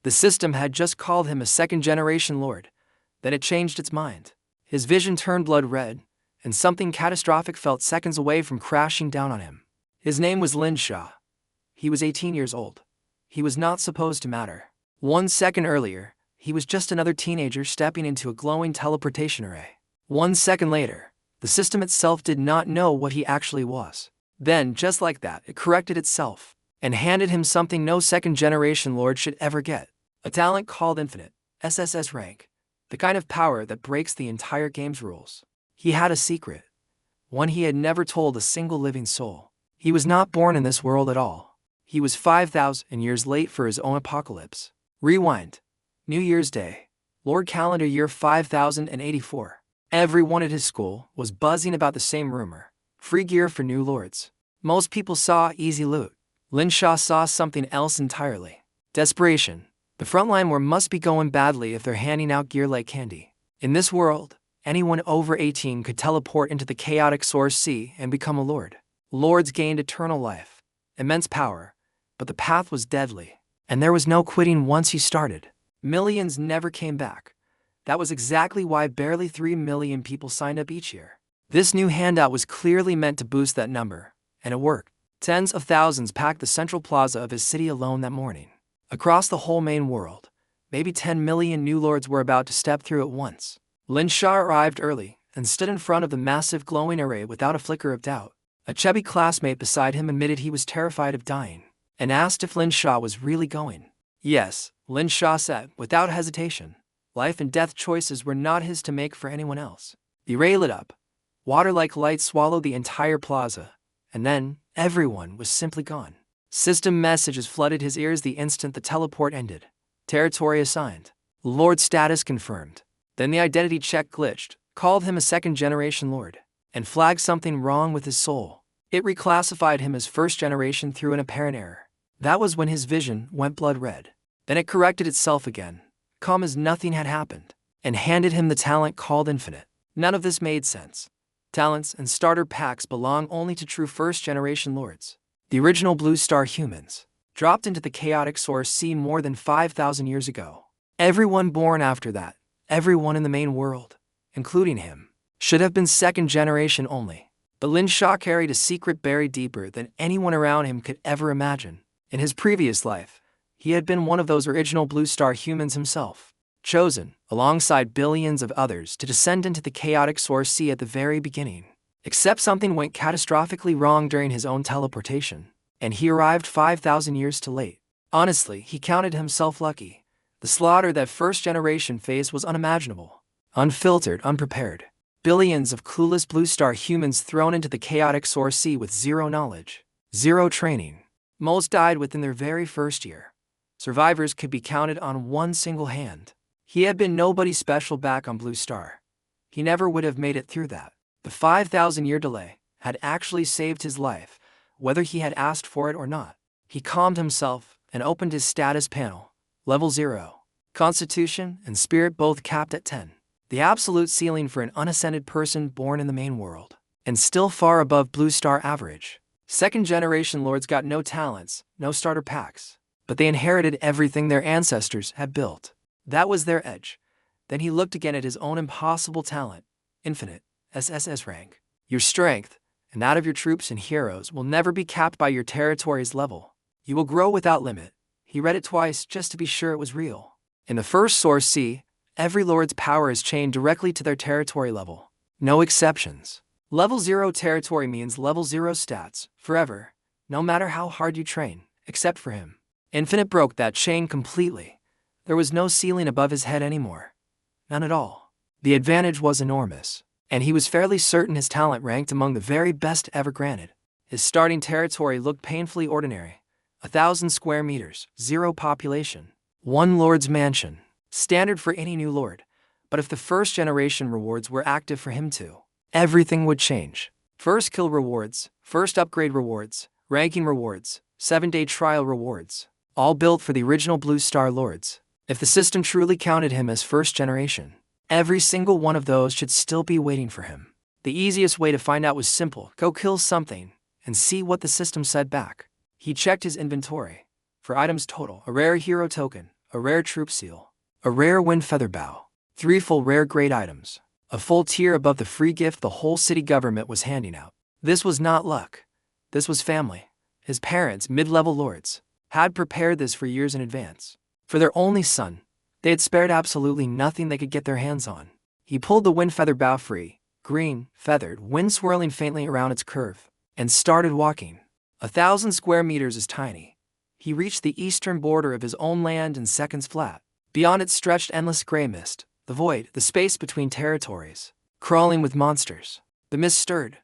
The system had just called him a second-generation lord. Then it changed its mind. His vision turned blood red, and something catastrophic felt seconds away from crashing down on him. His name was Lin Sha. He was 18 years old. He was not supposed to matter. 1 second earlier, he was just another teenager stepping into a glowing teleportation array. 1 second later, the system itself did not know what he actually was. Then, just like that, it corrected itself and handed him something no second-generation lord should ever get. A talent called infinite, SSS-rank. The kind of power that breaks the entire game's rules. He had a secret. One he had never told a single living soul. He was not born in this world at all. He was 5,000 years late for his own apocalypse. Rewind. New Year's Day. Lord calendar year 5084. Everyone at his school was buzzing about the same rumor. Free gear for new lords. Most people saw easy loot. Lin Sha saw something else entirely. Desperation. The front line war must be going badly if they're handing out gear like candy. In this world, anyone over 18 could teleport into the chaotic source sea and become a lord. Lords gained eternal life, immense power, but the path was deadly, and there was no quitting once you started. Millions never came back. That was exactly why barely 3 million people signed up each year. This new handout was clearly meant to boost that number, and it worked. Tens of thousands packed the central plaza of his city alone that morning. Across the whole main world, maybe 10 million new lords were about to step through at once. Lin Sha arrived early and stood in front of the massive glowing array without a flicker of doubt. A chubby classmate beside him admitted he was terrified of dying and asked if Lin Sha was really going. Yes, Lin Sha said, without hesitation. Life and death choices were not his to make for anyone else. The array lit up. Water-like light swallowed the entire plaza, and then everyone was simply gone. System messages flooded his ears the instant the teleport ended. Territory assigned. Lord status confirmed. Then the identity check glitched, called him a second-generation lord, and flagged something wrong with his soul. It reclassified him as first-generation through an apparent error. That was when his vision went blood red. Then it corrected itself again, calm as nothing had happened, and handed him the talent called infinite. None of this made sense. Talents and starter packs belong only to true first-generation lords. The original Blue Star humans, dropped into the chaotic source sea more than 5,000 years ago. Everyone born after that, everyone in the main world, including him, should have been second generation only. But Lin Sha carried a secret buried deeper than anyone around him could ever imagine. In his previous life, he had been one of those original Blue Star humans himself, chosen, alongside billions of others, to descend into the chaotic source sea at the very beginning. Except something went catastrophically wrong during his own teleportation, and he arrived 5,000 years too late. Honestly, he counted himself lucky. The slaughter that first generation faced was unimaginable. Unfiltered, unprepared. Billions of clueless Blue Star humans thrown into the chaotic source sea with zero knowledge, zero training. Most died within their very first year. Survivors could be counted on one single hand. He had been nobody special back on Blue Star. He never would have made it through that. The 5,000-year delay had actually saved his life, whether he had asked for it or not. He calmed himself and opened his status panel. Level 0. Constitution and spirit both capped at 10. The absolute ceiling for an unascended person born in the main world, and still far above Blue Star average. Second-generation lords got no talents, no starter packs, but they inherited everything their ancestors had built. That was their edge. Then he looked again at his own impossible talent, infinite. SSS rank. Your strength, and that of your troops and heroes, will never be capped by your territory's level. You will grow without limit. He read it twice just to be sure it was real. In the first source sea, every lord's power is chained directly to their territory level. No exceptions. Level 0 territory means level 0 stats, forever, no matter how hard you train, except for him. Infinite broke that chain completely. There was no ceiling above his head anymore. None at all. The advantage was enormous. And he was fairly certain his talent ranked among the very best ever granted. His starting territory looked painfully ordinary. 1,000 square meters, 0 population, 1 lord's mansion, standard for any new lord. But if the first generation rewards were active for him too, everything would change. First kill rewards, first upgrade rewards, ranking rewards, 7-day trial rewards, all built for the original Blue Star lords. If the system truly counted him as first generation, every single one of those should still be waiting for him. The easiest way to find out was simple. Go kill something and see what the system said back. He checked his inventory. For items total, a rare hero token, a rare troop seal, a rare wind feather bow, 3 full rare grade items, a full tier above the free gift the whole city government was handing out. This was not luck. This was family. His parents, mid-level lords, had prepared this for years in advance. For their only son, they had spared absolutely nothing they could get their hands on. He pulled the wind feather bow free, green, feathered, wind swirling faintly around its curve, and started walking. 1,000 square meters is tiny. He reached the eastern border of his own land in seconds flat. Beyond it stretched endless gray mist, the void, the space between territories, crawling with monsters. The mist stirred.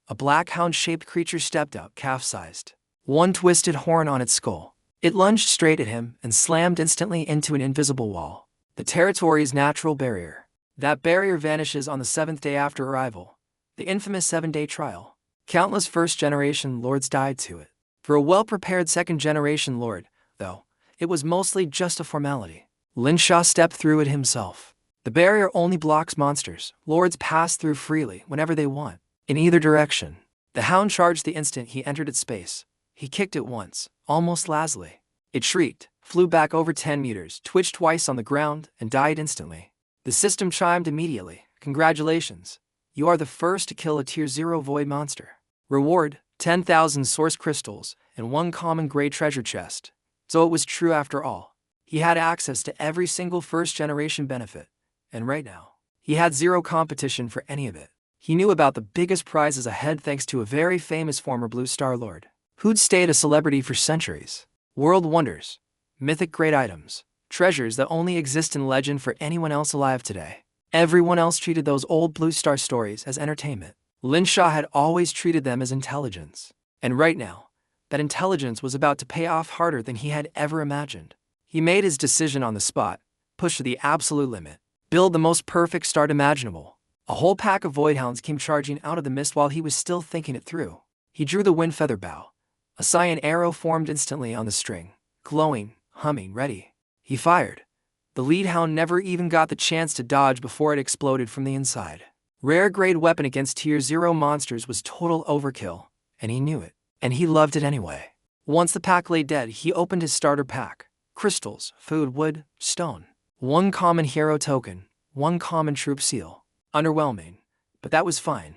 A black hound-shaped creature stepped out, calf-sized, one twisted horn on its skull. It lunged straight at him and slammed instantly into an invisible wall, the territory's natural barrier. That barrier vanishes on the 7th day after arrival, the infamous 7-day trial. Countless first-generation lords died to it. For a well-prepared second-generation lord, though, it was mostly just a formality. Lin Sha stepped through it himself. The barrier only blocks monsters. Lords pass through freely whenever they want, in either direction. The hound charged the instant he entered its space. He kicked it once, almost lazily. It shrieked, flew back over 10 meters, twitched twice on the ground, and died instantly. The system chimed immediately. Congratulations. You are the first to kill a Tier 0 void monster. Reward, 10,000 source crystals, and 1 common gray treasure chest. So it was true after all. He had access to every single first-generation benefit. And right now, he had 0 competition for any of it. He knew about the biggest prizes ahead thanks to a very famous former Blue Star Lord, who'd stayed a celebrity for centuries. World wonders, mythic great items, treasures that only exist in legend for anyone else alive today. Everyone else treated those old Blue Star stories as entertainment. Lin Sha had always treated them as intelligence. And right now, that intelligence was about to pay off harder than he had ever imagined. He made his decision on the spot, pushed to the absolute limit, build the most perfect start imaginable. A whole pack of voidhounds came charging out of the mist while he was still thinking it through. He drew the wind feather bow. A cyan arrow formed instantly on the string, glowing, humming, ready. He fired. The lead hound never even got the chance to dodge before it exploded from the inside. Rare grade weapon against Tier 0 monsters was total overkill, and he knew it. And he loved it anyway. Once the pack lay dead, he opened his starter pack. Crystals, food, wood, stone. 1 common hero token, 1 common troop seal. Underwhelming, but that was fine.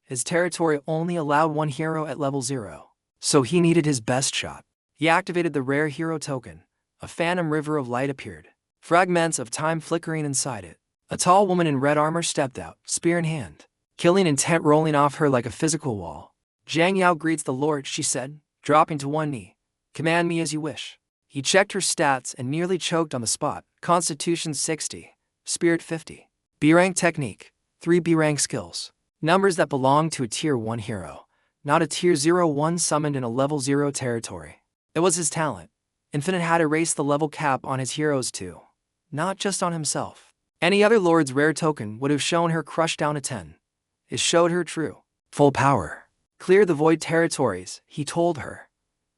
His territory only allowed 1 hero at level 0, so he needed his best shot. He activated the rare hero token. A phantom river of light appeared, fragments of time flickering inside it. A tall woman in red armor stepped out, spear in hand, killing intent rolling off her like a physical wall. Zhang Yao greets the Lord, she said, dropping to one knee. Command me as you wish. He checked her stats and nearly choked on the spot. Constitution 60, Spirit 50. B-rank technique, 3 B-rank skills. Numbers that belong to a Tier 1 hero, not a Tier 01 summoned in a level 0 territory. It was his talent. Infinite had erased the level cap on his heroes too, not just on himself. Any other lord's rare token would have shown her crushed down to 10. It showed her true, full power. Clear the void territories, he told her.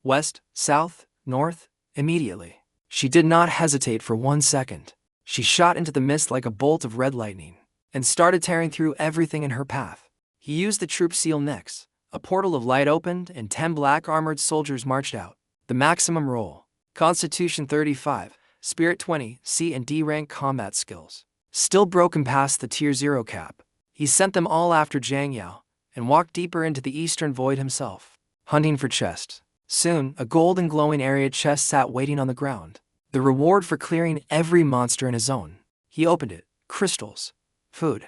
West, south, north, immediately. She did not hesitate for 1 second. She shot into the mist like a bolt of red lightning, and started tearing through everything in her path. He used the troop seal next. A portal of light opened and 10 black armored soldiers marched out. The maximum roll. Constitution 35, Spirit 20, C and D rank combat skills. Still broken past the Tier 0 cap. He sent them all after Zhang Yao, and walked deeper into the eastern void himself, hunting for chests. Soon, a golden glowing area chest sat waiting on the ground. The reward for clearing every monster in his zone. He opened it. Crystals, food,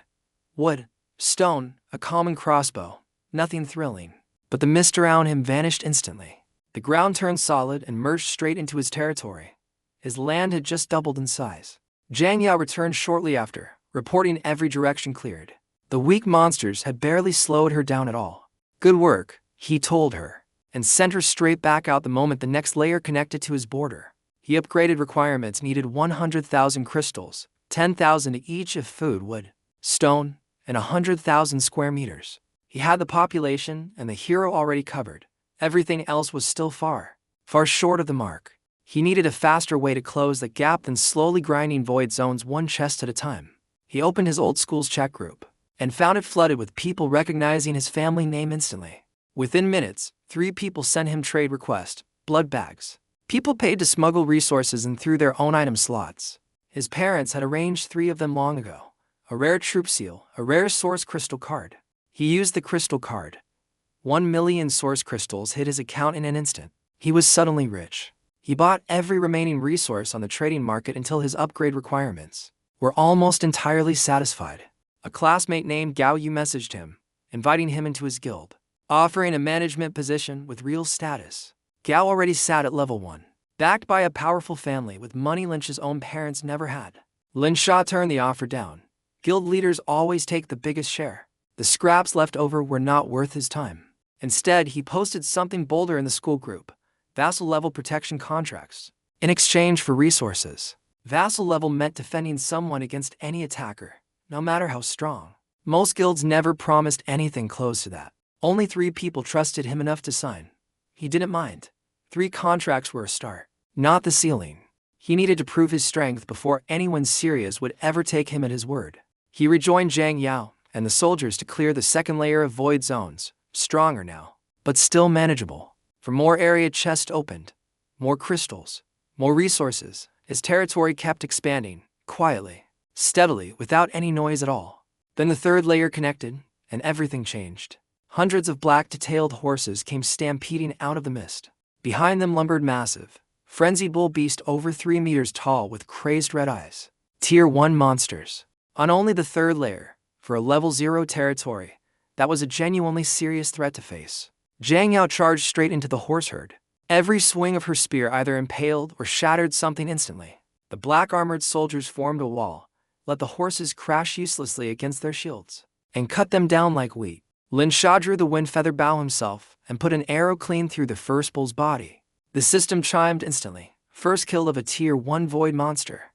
wood, stone, a common crossbow. Nothing thrilling. But the mist around him vanished instantly. The ground turned solid and merged straight into his territory. His land had just doubled in size. Zhang Yao returned shortly after, reporting every direction cleared. The weak monsters had barely slowed her down at all. Good work, he told her, and sent her straight back out the moment the next layer connected to his border. He upgraded requirements needed 100,000 crystals, 10,000 each of food, wood, stone, and 100,000 square meters. He had the population and the hero already covered. Everything else was still far short of the mark. He needed a faster way to close the gap than slowly grinding void zones 1 chest at a time. He opened his old school's chat group, and found it flooded with people recognizing his family name instantly. Within minutes, 3 people sent him trade request, blood bags. People paid to smuggle resources in through their own item slots. His parents had arranged 3 of them long ago. A rare troop seal, a rare source crystal card. He used the crystal card. 1 million source crystals hit his account in an instant. He was suddenly rich. He bought every remaining resource on the trading market until his upgrade requirements were almost entirely satisfied. A classmate named Gao Yu messaged him, inviting him into his guild, offering a management position with real status. Gao already sat at level 1, backed by a powerful family with money Lin Sha's own parents never had. Lin Sha turned the offer down. Guild leaders always take the biggest share. The scraps left over were not worth his time. Instead, he posted something bolder in the school group: vassal level protection contracts. In exchange for resources, vassal level meant defending someone against any attacker, no matter how strong. Most guilds never promised anything close to that. Only 3 people trusted him enough to sign. He didn't mind. 3 contracts were a start, not the ceiling. He needed to prove his strength before anyone serious would ever take him at his word. He rejoined Zhang Yao and the soldiers to clear the second layer of void zones, stronger now, but still manageable. For more area chests opened, more crystals, more resources. His territory kept expanding, quietly, steadily, without any noise at all. Then the third layer connected, and everything changed. Hundreds of black detailed horses came stampeding out of the mist. Behind them lumbered massive, frenzied bull beast over 3 meters tall with crazed red eyes. Tier 1 monsters. On only the third layer, for a level 0 territory, that was a genuinely serious threat to face. Zhang Yao charged straight into the horse herd. Every swing of her spear either impaled or shattered something instantly. The black-armored soldiers formed a wall, let the horses crash uselessly against their shields, and cut them down like wheat. Lin Sha drew the wind feather bow himself and put an arrow clean through the first bull's body. The system chimed instantly. First kill of a tier 1 void monster.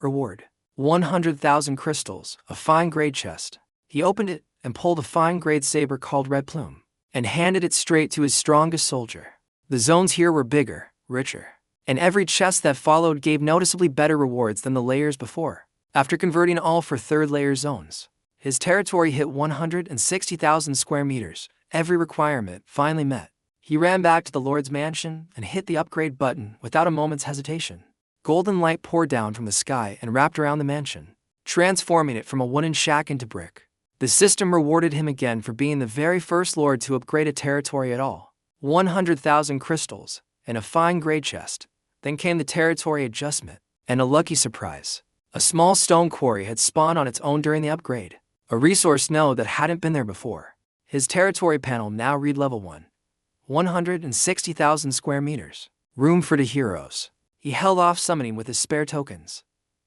Reward: 100,000 crystals, a fine-grade chest. He opened it and pulled a fine-grade saber called Red Plume, and handed it straight to his strongest soldier. The zones here were bigger, richer, and every chest that followed gave noticeably better rewards than the layers before. After converting all for third-layer zones, his territory hit 160,000 square meters, every requirement finally met. He ran back to the Lord's mansion and hit the upgrade button without a moment's hesitation. Golden light poured down from the sky and wrapped around the mansion, transforming it from a wooden shack into brick. The system rewarded him again for being the very first lord to upgrade a territory at all. 100,000 crystals and a fine grade chest. Then came the territory adjustment, and a lucky surprise. A small stone quarry had spawned on its own during the upgrade, a resource node that hadn't been there before. His territory panel now read level 1. 160,000 square meters. Room for the heroes. He held off summoning with his spare tokens.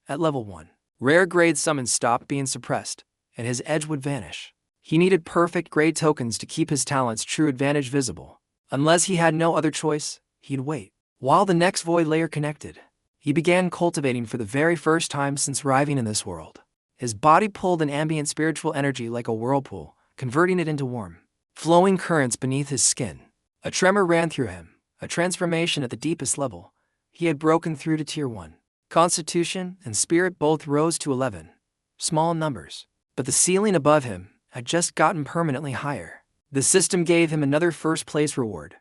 At level 1, rare grade summons stopped being suppressed, and his edge would vanish. He needed perfect grade tokens to keep his talent's true advantage visible. Unless he had no other choice, he'd wait. While the next void layer connected, he began cultivating for the very first time since arriving in this world. His body pulled an ambient spiritual energy like a whirlpool, converting it into warm, flowing currents beneath his skin. A tremor ran through him, a transformation at the deepest level. He had broken through to tier 1. Constitution and spirit both rose to 11. Small numbers. But the ceiling above him had just gotten permanently higher. The system gave him another first-place reward.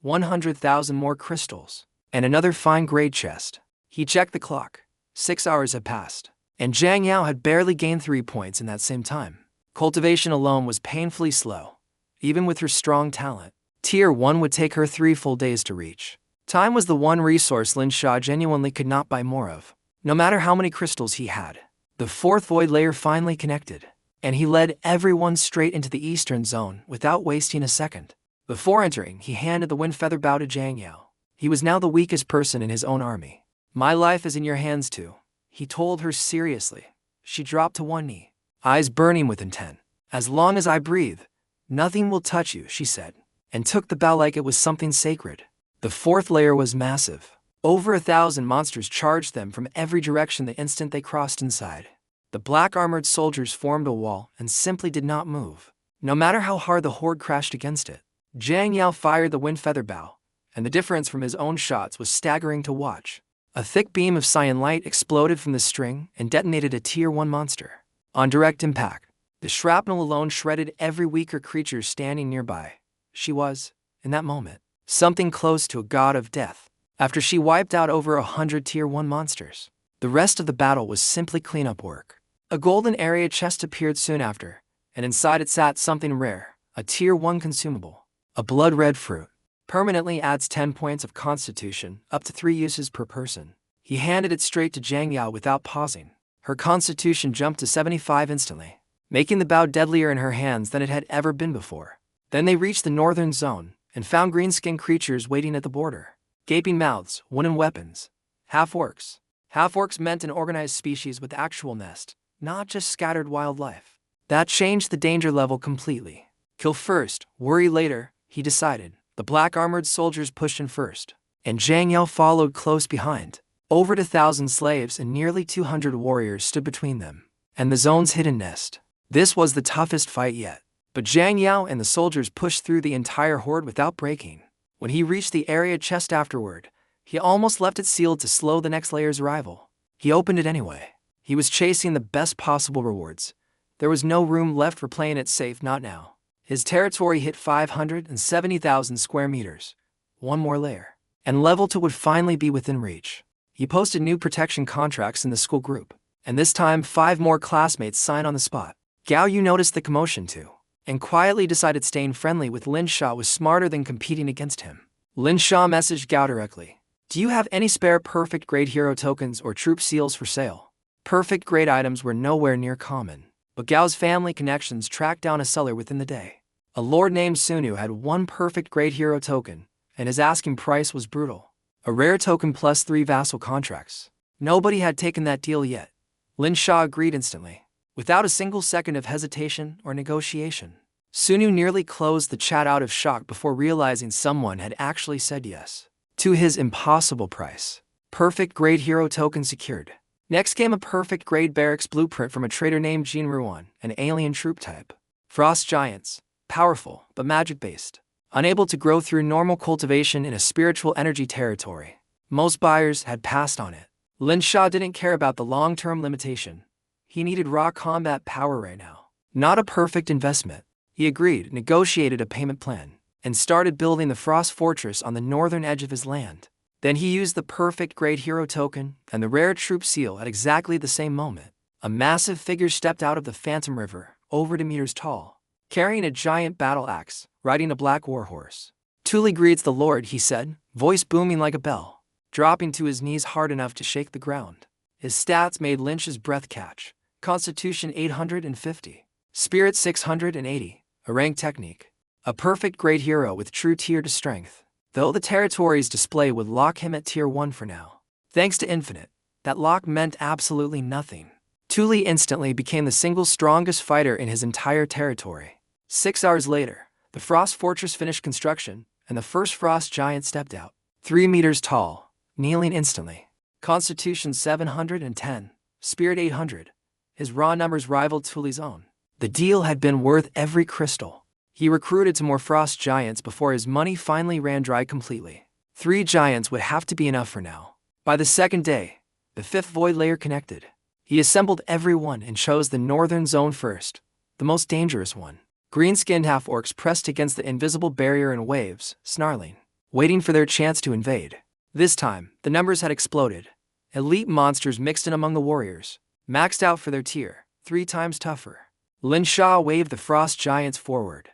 100,000 more crystals, and another fine-grade chest. He checked the clock. 6 hours had passed, and Zhang Yao had barely gained 3 points in that same time. Cultivation alone was painfully slow. Even with her strong talent, Tier 1 would take her 3 full days to reach. Time was the one resource Lin Sha genuinely could not buy more of, no matter how many crystals he had. The 4th void layer finally connected, and he led everyone straight into the eastern zone without wasting a second. Before entering, he handed the wind feather bow to Zhang Yao. He was now the weakest person in his own army. "My life is in your hands too," he told her seriously. She dropped to one knee, eyes burning with intent. "As long as I breathe, nothing will touch you," she said, and took the bow like it was something sacred. The 4th layer was massive. Over 1,000 monsters charged them from every direction the instant they crossed inside. The black-armored soldiers formed a wall and simply did not move, no matter how hard the horde crashed against it. Zhang Yao fired the wind feather bow, and the difference from his own shots was staggering to watch. A thick beam of cyan light exploded from the string and detonated a tier 1 monster. On direct impact, the shrapnel alone shredded every weaker creature standing nearby. She was, in that moment, something close to a god of death. after she wiped out over 100 Tier 1 monsters. The rest of the battle was simply cleanup work. A golden area chest appeared soon after, and inside it sat something rare, a Tier 1 consumable. A blood-red fruit. Permanently adds 10 points of constitution, up to 3 uses per person. He handed it straight to Zhang Yao without pausing. Her constitution jumped to 75 instantly, making the bow deadlier in her hands than it had ever been before. Then they reached the northern zone, and found green-skinned creatures waiting at the border. Gaping mouths, wooden weapons. Half-orcs. Half-orcs meant an organized species with actual nest, not just scattered wildlife. That changed the danger level completely. Kill first, worry later, he decided. The black-armored soldiers pushed in first, and Zhang Yao followed close behind. Over 1,000 slaves and nearly 200 warriors stood between them and the zone's hidden nest. This was the toughest fight yet. But Zhang Yao and the soldiers pushed through the entire horde without breaking. When he reached the area chest afterward, he almost left it sealed to slow the next layer's arrival. He opened it anyway. He was chasing the best possible rewards. There was no room left for playing it safe, not now. His territory hit 570,000 square meters. One more layer, and level 2 would finally be within reach. He posted new protection contracts in the school group, and this time 5 more classmates signed on the spot. Gao Yu noticed the commotion too, and quietly decided staying friendly with Lin Sha was smarter than competing against him. Lin Sha messaged Gao directly. Do you have any spare perfect grade hero tokens or troop seals for sale? Perfect grade items were nowhere near common, but Gao's family connections tracked down a seller within the day. A lord named Sunu had 1 perfect grade hero token, and his asking price was brutal. A rare token plus 3 vassal contracts. Nobody had taken that deal yet. Lin Sha agreed instantly, without a single second of hesitation or negotiation. Sunu nearly closed the chat out of shock before realizing someone had actually said yes to his impossible price. Perfect grade hero token secured. Next came a perfect grade barracks blueprint from a trader named Jin Ruan, an alien troop type. Frost giants, powerful but magic-based, unable to grow through normal cultivation in a spiritual energy territory. Most buyers had passed on it. Lin Sha didn't care about the long-term limitation. He needed raw combat power right now, not a perfect investment. He agreed, negotiated a payment plan, and started building the Frost Fortress on the northern edge of his land. Then he used the perfect grade hero token and the rare troop seal at exactly the same moment. A massive figure stepped out of the Phantom River, over 2 meters tall, carrying a giant battle axe, riding a black warhorse. Tuli greets the Lord, he said, voice booming like a bell, dropping to his knees hard enough to shake the ground. His stats made Lynch's breath catch. Constitution 850, Spirit 680, a rank technique. A perfect grade hero with true tier to strength, though the territory's display would lock him at tier 1 for now. Thanks to Infinite, that lock meant absolutely nothing. Tuli instantly became the single strongest fighter in his entire territory. 6 hours later, the Frost Fortress finished construction, and the first Frost Giant stepped out. 3 meters tall, kneeling instantly. Constitution 710, Spirit 800. His raw numbers rivaled Tuli's own. The deal had been worth every crystal. He recruited some more Frost Giants before his money finally ran dry completely. 3 giants would have to be enough for now. By the second day, the 5th void layer connected. He assembled everyone and chose the northern zone first, the most dangerous one. Green-skinned half-orcs pressed against the invisible barrier in waves, snarling, waiting for their chance to invade. This time, the numbers had exploded. Elite monsters mixed in among the warriors, maxed out for their tier, 3 times tougher. Lin Sha waved the Frost Giants forward.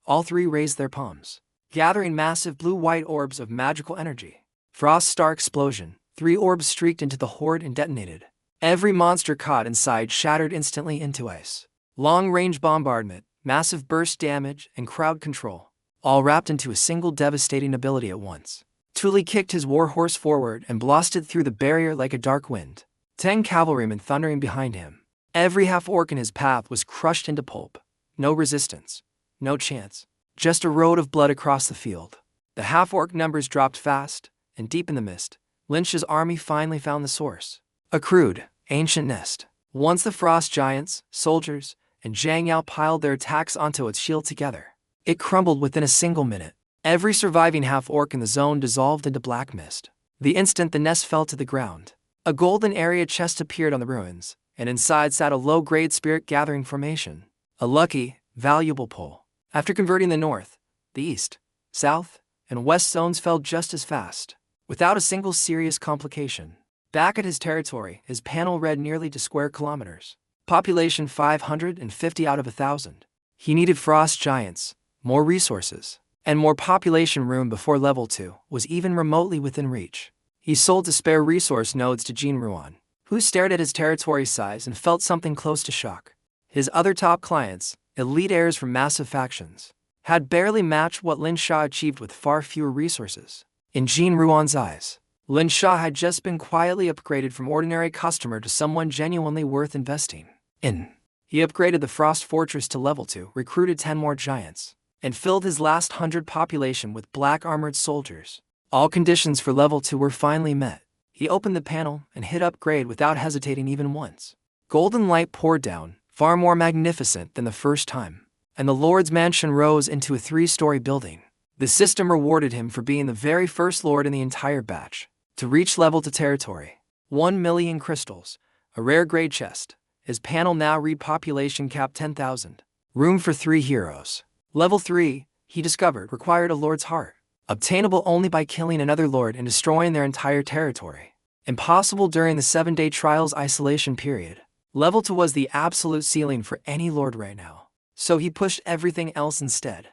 All 3 raised their palms, gathering massive blue-white orbs of magical energy. Frost Star Explosion. 3 orbs streaked into the horde and detonated. Every monster caught inside shattered instantly into ice. Long-range bombardment, massive burst damage, and crowd control, all wrapped into a single devastating ability at once. Tuli kicked his warhorse forward and blasted through the barrier like a dark wind. 10 cavalrymen thundering behind him. Every half-orc in his path was crushed into pulp. No resistance. No chance. Just a road of blood across the field. The half-orc numbers dropped fast, and deep in the mist, Lynch's army finally found the source. A crude, ancient nest. Once the Frost Giants, soldiers, and Zhang Yao piled their attacks onto its shield together, it crumbled within a single minute. Every surviving half-orc in the zone dissolved into black mist. The instant the nest fell to the ground, a golden area chest appeared on the ruins, and inside sat a low-grade spirit gathering formation. A lucky, valuable pull. After converting the north, the east, south, and west zones fell just as fast. without a single serious complication. Back at his territory, his panel read nearly to square kilometers. Population 550 out of 1,000. He needed frost giants, more resources, and more population room before level 2 was even remotely within reach. He sold to spare resource nodes to Jin Ruan, who stared at his territory size and felt something close to shock. His other top clients, elite heirs from massive factions, had barely matched what Lin Sha achieved with far fewer resources. In Jin Ruan's eyes, Lin Sha had just been quietly upgraded from ordinary customer to someone genuinely worth investing in. He upgraded the Frost Fortress to level 2, recruited 10 more giants, and filled his last 100 population with black armored soldiers. All conditions for level 2 were finally met. He opened the panel and hit upgrade without hesitating even once. Golden light poured down, far more magnificent than the first time, and the Lord's mansion rose into a 3-story building. The system rewarded him for being the very first Lord in the entire batch to reach level 2 territory. 1 million crystals, a rare grade chest. His panel now read population cap 10,000. Room for 3 heroes. Level 3, he discovered, required a Lord's heart, obtainable only by killing another Lord and destroying their entire territory. Impossible during the 7-day trials isolation period. Level 2 was the absolute ceiling for any Lord right now. So he pushed everything else instead.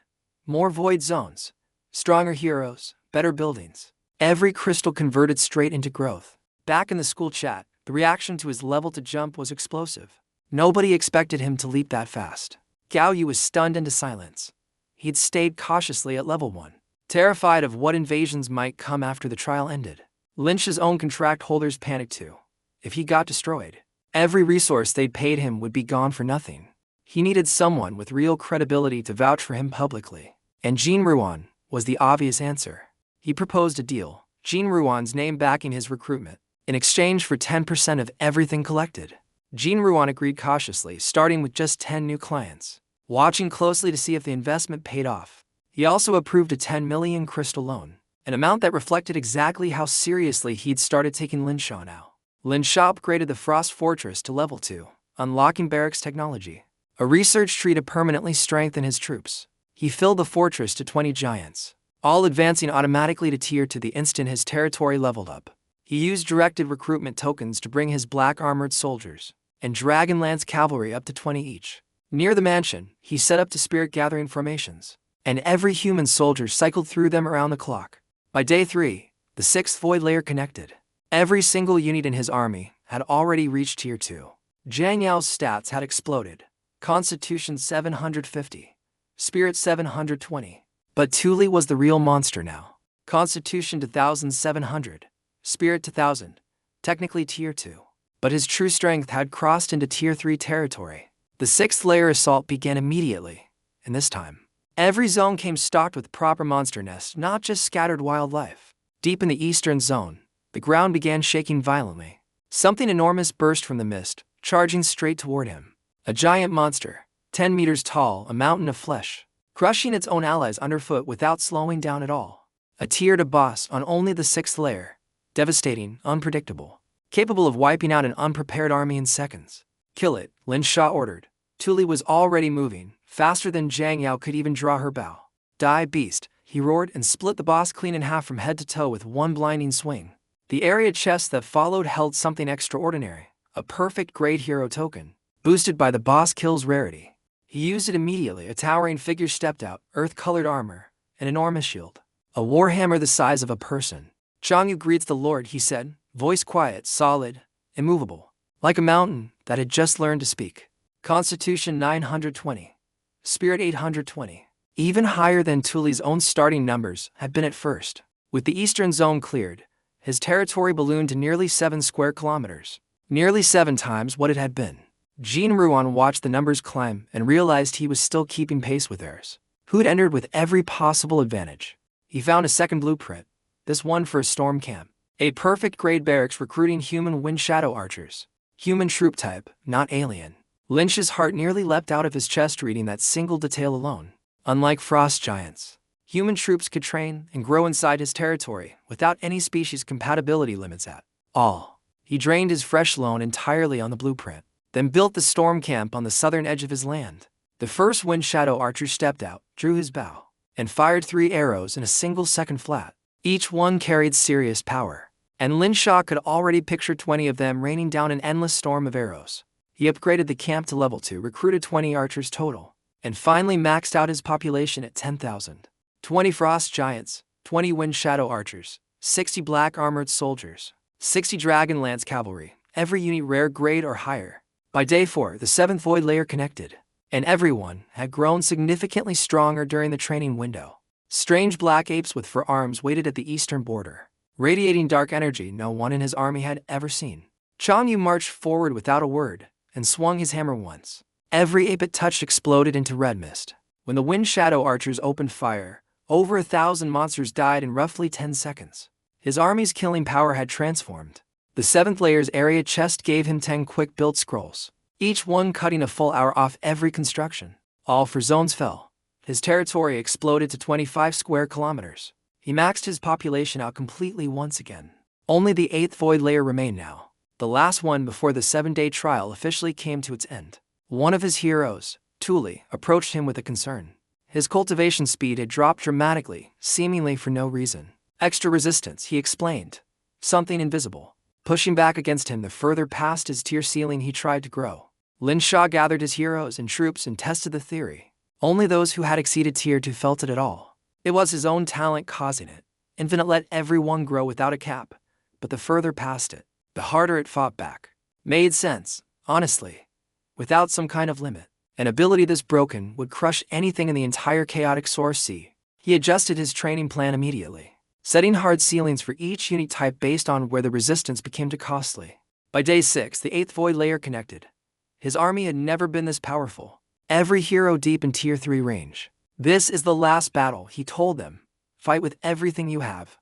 More void zones, stronger heroes, better buildings. Every crystal converted straight into growth. Back in the school chat, the reaction to his level 2 jump was explosive. Nobody expected him to leap that fast. Gao Yu was stunned into silence. He'd stayed cautiously at level 1, terrified of what invasions might come after the trial ended. Lin Sha's own contract holders panicked too. If he got destroyed, every resource they'd paid him would be gone for nothing. He needed someone with real credibility to vouch for him publicly. And Jin Ruan was the obvious answer. He proposed a deal, Jin Ruan's name backing his recruitment, in exchange for 10% of everything collected. Jin Ruan agreed cautiously, starting with just 10 new clients, watching closely to see if the investment paid off. He also approved a 10 million crystal loan, an amount that reflected exactly how seriously he'd started taking Lin Sha now. Lin Sha upgraded the Frost Fortress to level 2, unlocking barracks technology, a research tree to permanently strengthen his troops. He filled the fortress to 20 giants, all advancing automatically to tier 2 the instant his territory leveled up. He used directed recruitment tokens to bring his black armored soldiers and Dragonlance cavalry up to 20 each. Near the mansion, he set up to spirit gathering formations, and every human soldier cycled through them around the clock. By day 3, the 6th void layer connected. Every single unit in his army had already reached tier 2. Zhang Yao's stats had exploded. Constitution 750, Spirit 720. But Tuli was the real monster now. Constitution 2700, Spirit 1000, technically tier 2. But his true strength had crossed into tier 3 territory. The 6th layer assault began immediately, and this time, every zone came stocked with proper monster nests, not just scattered wildlife. Deep in the eastern zone, the ground began shaking violently. Something enormous burst from the mist, charging straight toward him. A giant monster, 10 meters tall, a mountain of flesh, crushing its own allies underfoot without slowing down at all. A tier 2 boss on only the 6th layer, devastating, unpredictable, capable of wiping out an unprepared army in seconds. Kill it, Lin Sha ordered. Tuli was already moving, faster than Zhang Yao could even draw her bow. Die, beast, he roared and split the boss clean in half from head to toe with one blinding swing. The area chest that followed held something extraordinary, a perfect grade hero token, boosted by the boss kill's rarity. He used it immediately. A towering figure stepped out, earth-colored armor, an enormous shield, a warhammer the size of a person. Changyu greets the Lord, he said, voice quiet, solid, immovable, like a mountain that had just learned to speak. Constitution 920, Spirit 820, even higher than Tuli's own starting numbers had been at first. With the eastern zone cleared, his territory ballooned to nearly 7 square kilometers, nearly 7 times what it had been. Jin Ruan watched the numbers climb and realized he was still keeping pace with theirs, who'd entered with every possible advantage. He found a second blueprint, this one for a storm camp, a perfect grade barracks recruiting human wind shadow archers, human troop type, not alien. Lin Sha's heart nearly leapt out of his chest reading that single detail alone. Unlike frost giants, human troops could train and grow inside his territory without any species compatibility limits at all. He drained his fresh loan entirely on the blueprint, then built the storm camp on the southern edge of his land. The first wind shadow archer stepped out, drew his bow, and fired 3 arrows in a single second flat. Each one carried serious power, and Lin Sha could already picture 20 of them raining down an endless storm of arrows. He upgraded the camp to level 2, recruited 20 archers total, and finally maxed out his population at 10,000. 20 frost giants, 20 wind shadow archers, 60 black armored soldiers, 60 dragon lance cavalry, every unit rare grade or higher. By day 4, the 7th void layer connected, and everyone had grown significantly stronger during the training window. Strange black apes with fur arms waited at the eastern border, radiating dark energy no one in his army had ever seen. Chang Yu marched forward without a word and swung his hammer once. Every ape it touched exploded into red mist. When the wind shadow archers opened fire, over 1,000 monsters died in roughly 10 seconds. His army's killing power had transformed. The 7th layer's area chest gave him 10 quick-built scrolls, each one cutting a full hour off every construction. All 4 zones fell. His territory exploded to 25 square kilometers. He maxed his population out completely once again. Only the 8th void layer remained now, the last one before the 7-day trial officially came to its end. One of his heroes, Tuli, approached him with a concern. His cultivation speed had dropped dramatically, seemingly for no reason. Extra resistance, he explained. Something invisible, pushing back against him the further past his tier ceiling he tried to grow. Lin Sha gathered his heroes and troops and tested the theory. Only those who had exceeded tier 2 felt it at all. It was his own talent causing it. Infinite let everyone grow without a cap, but the further past it, the harder it fought back. Made sense, honestly. Without some kind of limit, an ability this broken would crush anything in the entire chaotic source sea. He adjusted his training plan immediately, setting hard ceilings for each unit type based on where the resistance became too costly. By day 6, the 8th void layer connected. His army had never been this powerful. Every hero deep in tier 3 range. This is the last battle, he told them. Fight with everything you have.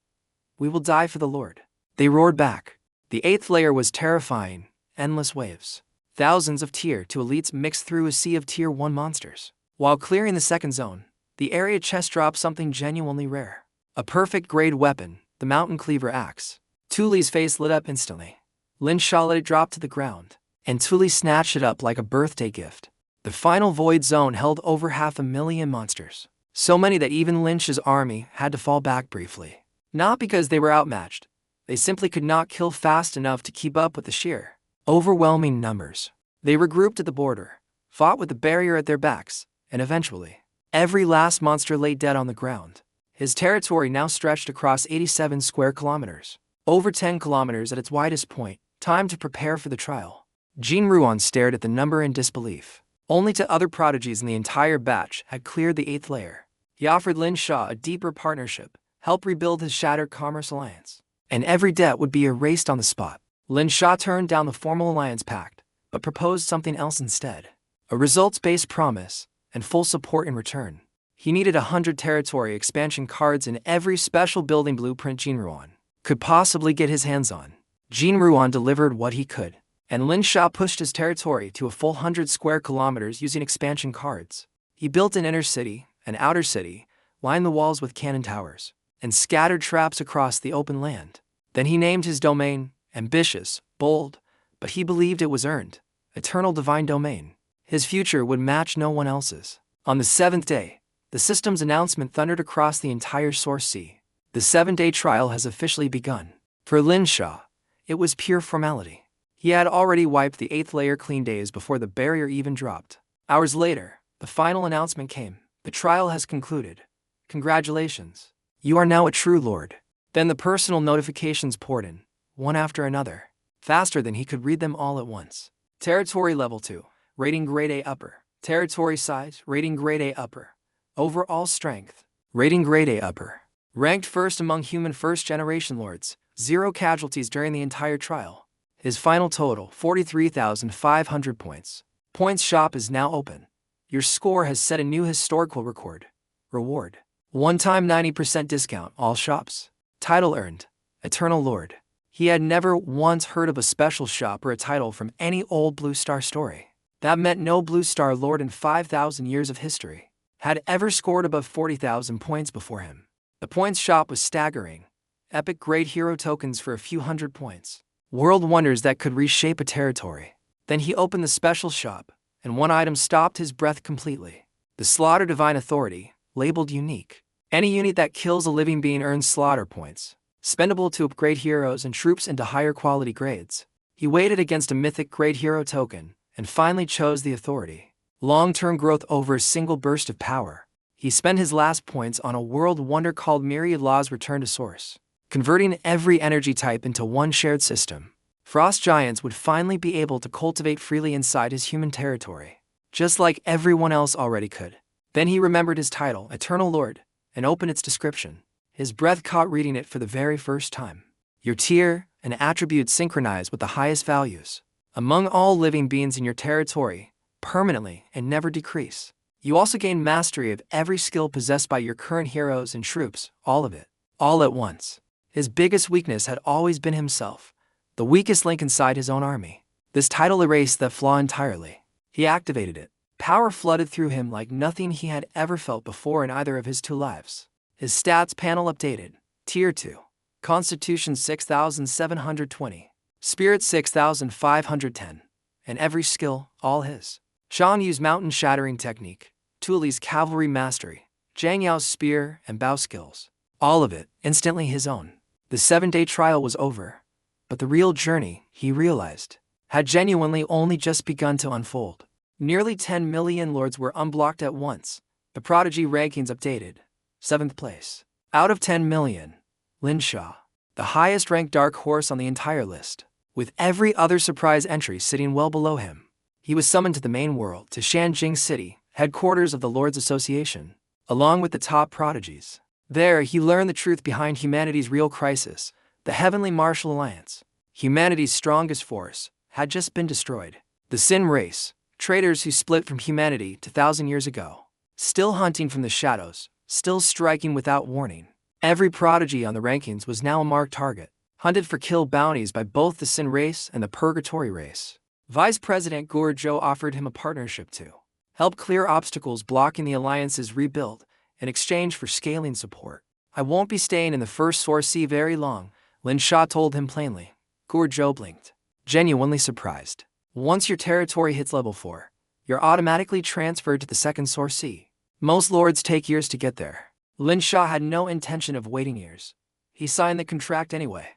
We will die for the Lord. They roared back. The 8th layer was terrifying, endless waves. Thousands of tier 2 elites mixed through a sea of tier 1 monsters. While clearing the 2nd zone, the area chest dropped something genuinely rare. A perfect grade weapon, the Mountain Cleaver Axe. Tuli's face lit up instantly. Lin Sha let it drop to the ground, and Tuli snatched it up like a birthday gift. The final void zone held over 500,000 monsters. So many that even Lin Sha's army had to fall back briefly. Not because they were outmatched. They simply could not kill fast enough to keep up with the sheer, overwhelming numbers. They regrouped at the border, fought with the barrier at their backs, and eventually, every last monster lay dead on the ground. His territory now stretched across 87 square kilometers, over 10 kilometers at its widest point. Time to prepare for the trial. Jin Ruan stared at the number in disbelief. Only 2 other prodigies in the entire batch had cleared the 8th layer. He offered Lin Sha a deeper partnership, help rebuild his shattered commerce alliance, and every debt would be erased on the spot. Lin Sha turned down the formal alliance pact, but proposed something else instead. A results-based promise, and full support in return. He needed 100 territory expansion cards in every special building blueprint Jin Ruan could possibly get his hands on. Jin Ruan delivered what he could, and Lin Sha pushed his territory to a full 100 square kilometers using expansion cards. He built an inner city, an outer city, lined the walls with cannon towers, and scattered traps across the open land. Then he named his domain, ambitious, bold, but he believed it was earned, eternal divine domain. His future would match no one else's. On the 7th day, the system's announcement thundered across the entire source sea. The 7-day trial has officially begun. For Lin Sha, it was pure formality. He had already wiped the 8th layer clean days before the barrier even dropped. Hours later, the final announcement came. The trial has concluded. Congratulations. You are now a true lord. Then the personal notifications poured in, one after another, faster than he could read them all at once. Territory level 2, rating grade A upper. Territory size, rating grade A upper. Overall strength, rating grade A upper. Ranked first among human first-generation lords, 0 casualties during the entire trial. His final total, 43,500 points. Points shop is now open. Your score has set a new historical record. Reward: one-time 90% discount all shops. Title earned: Eternal Lord. He had never once heard of a special shop or a title from any old Blue Star story. That meant no Blue Star Lord in 5,000 years of history had ever scored above 40,000 points before him. The points shop was staggering. Epic grade hero tokens for a few hundred points. World wonders that could reshape a territory. Then he opened the special shop, and one item stopped his breath completely. The Slaughter Divine Authority, labeled unique. Any unit that kills a living being earns slaughter points, spendable to upgrade heroes and troops into higher quality grades. He weighed it against a mythic grade hero token, and finally chose the authority. Long-term growth over a single burst of power. He spent his last points on a world wonder called Myriad Law's Return to Source, converting every energy type into one shared system. Frost giants would finally be able to cultivate freely inside his human territory, just like everyone else already could. Then he remembered his title, Eternal Lord, and opened its description. His breath caught reading it for the very first time. Your tier and attributes synchronize with the highest values among all living beings in your territory, permanently and never decrease. You also gain mastery of every skill possessed by your current heroes and troops, all of it, all at once. His biggest weakness had always been himself, the weakest link inside his own army. This title erased that flaw entirely. He activated it. Power flooded through him like nothing he had ever felt before in either of his two lives. His stats panel updated. Tier 2. Constitution 6720. Spirit 6510. And every skill, all his. Shan used Mountain Shattering Technique, Tuli's Cavalry Mastery, Zhang Yao's Spear and Bow skills. All of it, instantly his own. The 7-day trial was over, but the real journey, he realized, had genuinely only just begun to unfold. Nearly 10 million lords were unblocked at once. The Prodigy rankings updated. 7th place. Out of 10 million. Lin Sha, the highest ranked dark horse on the entire list, with every other surprise entry sitting well below him. He was summoned to the main world, to Shanjing City, headquarters of the Lords Association, along with the top prodigies. There, he learned the truth behind humanity's real crisis, the Heavenly Martial Alliance. Humanity's strongest force had just been destroyed. The Sin race, traitors who split from humanity 2,000 years ago, still hunting from the shadows, still striking without warning. Every prodigy on the rankings was now a marked target, hunted for kill bounties by both the Sin race and the Purgatory race. Vice President Guo Zhou offered him a partnership to help clear obstacles blocking the Alliance's rebuild in exchange for scaling support. I won't be staying in the first Source Sea very long, Lin Sha told him plainly. Guo Zhou blinked, genuinely surprised. Once your territory hits level 4, you're automatically transferred to the second Source Sea. Most lords take years to get there. Lin Sha had no intention of waiting years. He signed the contract anyway.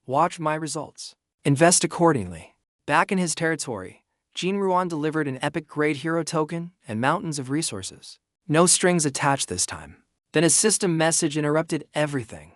Watch my results. Invest accordingly. Back in his territory, Jin Ruan delivered an epic grade hero token and mountains of resources. No strings attached this time. Then a system message interrupted everything.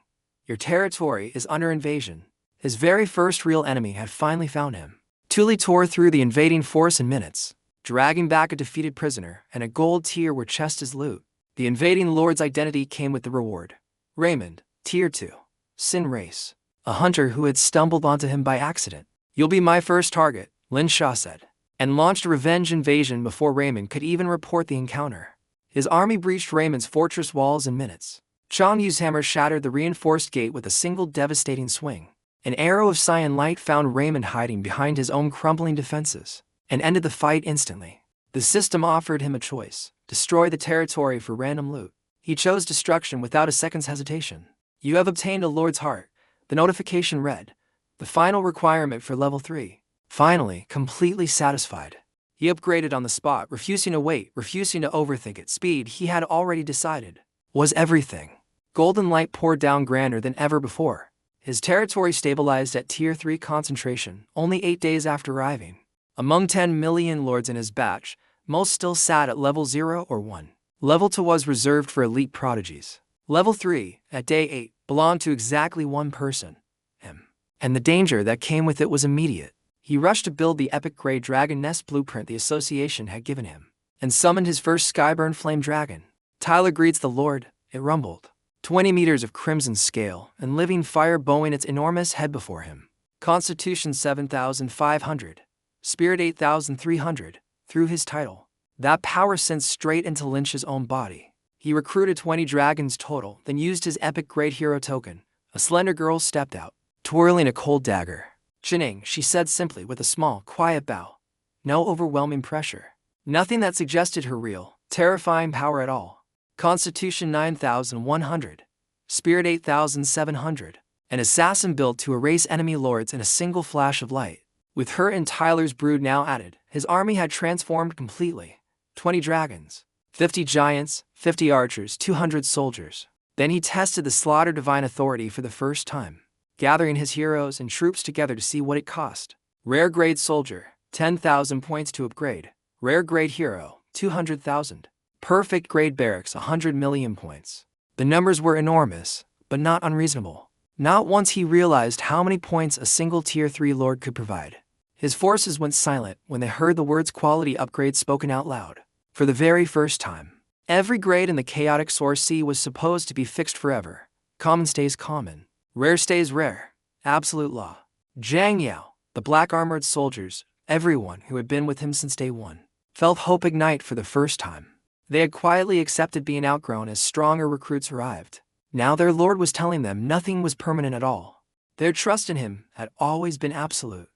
Your territory is under invasion. His very first real enemy had finally found him. Tuli tore through the invading force in minutes, dragging back a defeated prisoner and a gold tier were chest as loot. The invading lord's identity came with the reward. Raymond, Tier 2. Sin race. A hunter who had stumbled onto him by accident. You'll be my first target, Lin Sha said, and launched a revenge invasion before Raymond could even report the encounter. His army breached Raymond's fortress walls in minutes. Chang Yu's hammer shattered the reinforced gate with a single devastating swing. An arrow of cyan light found Raymond hiding behind his own crumbling defenses, and ended the fight instantly. The system offered him a choice: destroy the territory for random loot. He chose destruction without a second's hesitation. You have obtained a Lord's Heart, the notification read. The final requirement for level 3. Finally, completely satisfied. He upgraded on the spot, refusing to wait, refusing to overthink it. Speed, he had already decided, was everything. Golden light poured down grander than ever before. His territory stabilized at Tier 3 concentration, only 8 days after arriving. Among 10 million lords in his batch, most still sat at level 0 or 1. Level 2 was reserved for elite prodigies. Level 3, at day 8, belonged to exactly one person, him. And the danger that came with it was immediate. He rushed to build the epic Grey Dragon Nest blueprint the Association had given him, and summoned his first Skyburn Flame Dragon. Tyler greets the Lord, it rumbled. 20 meters of crimson scale and living fire bowing its enormous head before him. Constitution 7,500, Spirit 8,300, through his title. That power sent straight into Lynch's own body. He recruited 20 dragons total, then used his epic great hero token. A slender girl stepped out, twirling a cold dagger. Jining, she said simply with a small, quiet bow. No overwhelming pressure. Nothing that suggested her real, terrifying power at all. Constitution 9,100, Spirit 8,700, an assassin built to erase enemy lords in a single flash of light. With her and Tyler's brood now added, his army had transformed completely. 20 dragons, 50 giants, 50 archers, 200 soldiers. Then he tested the slaughtered divine authority for the first time, gathering his heroes and troops together to see what it cost. Rare grade soldier, 10,000 points to upgrade. Rare grade hero, 200,000. Perfect grade barracks, 100 million points. The numbers were enormous, but not unreasonable. Not once he realized how many points a single Tier 3 Lord could provide. His forces went silent when they heard the words quality upgrade spoken out loud. For the very first time, every grade in the chaotic source C was supposed to be fixed forever. Common stays common. Rare stays rare. Absolute law. Zhang Yao, the black armored soldiers, everyone who had been with him since day one, felt hope ignite for the first time. They had quietly accepted being outgrown as stronger recruits arrived. Now their lord was telling them nothing was permanent at all. Their trust in him had always been absolute.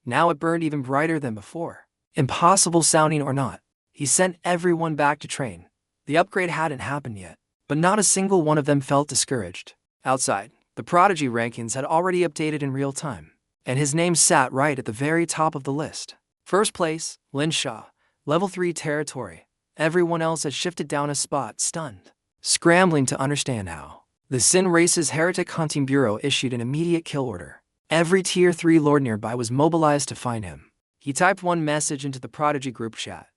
Now it burned even brighter than before. Impossible sounding or not, he sent everyone back to train. The upgrade hadn't happened yet, but not a single one of them felt discouraged. Outside, the prodigy rankings had already updated in real time, and his name sat right at the very top of the list. First place, Lin Sha, level 3 territory. Everyone else had shifted down a spot, stunned, scrambling to understand how. The Sin Race's Heretic Hunting Bureau issued an immediate kill order. Every Tier 3 Lord nearby was mobilized to find him. He typed one message into the Prodigy group chat.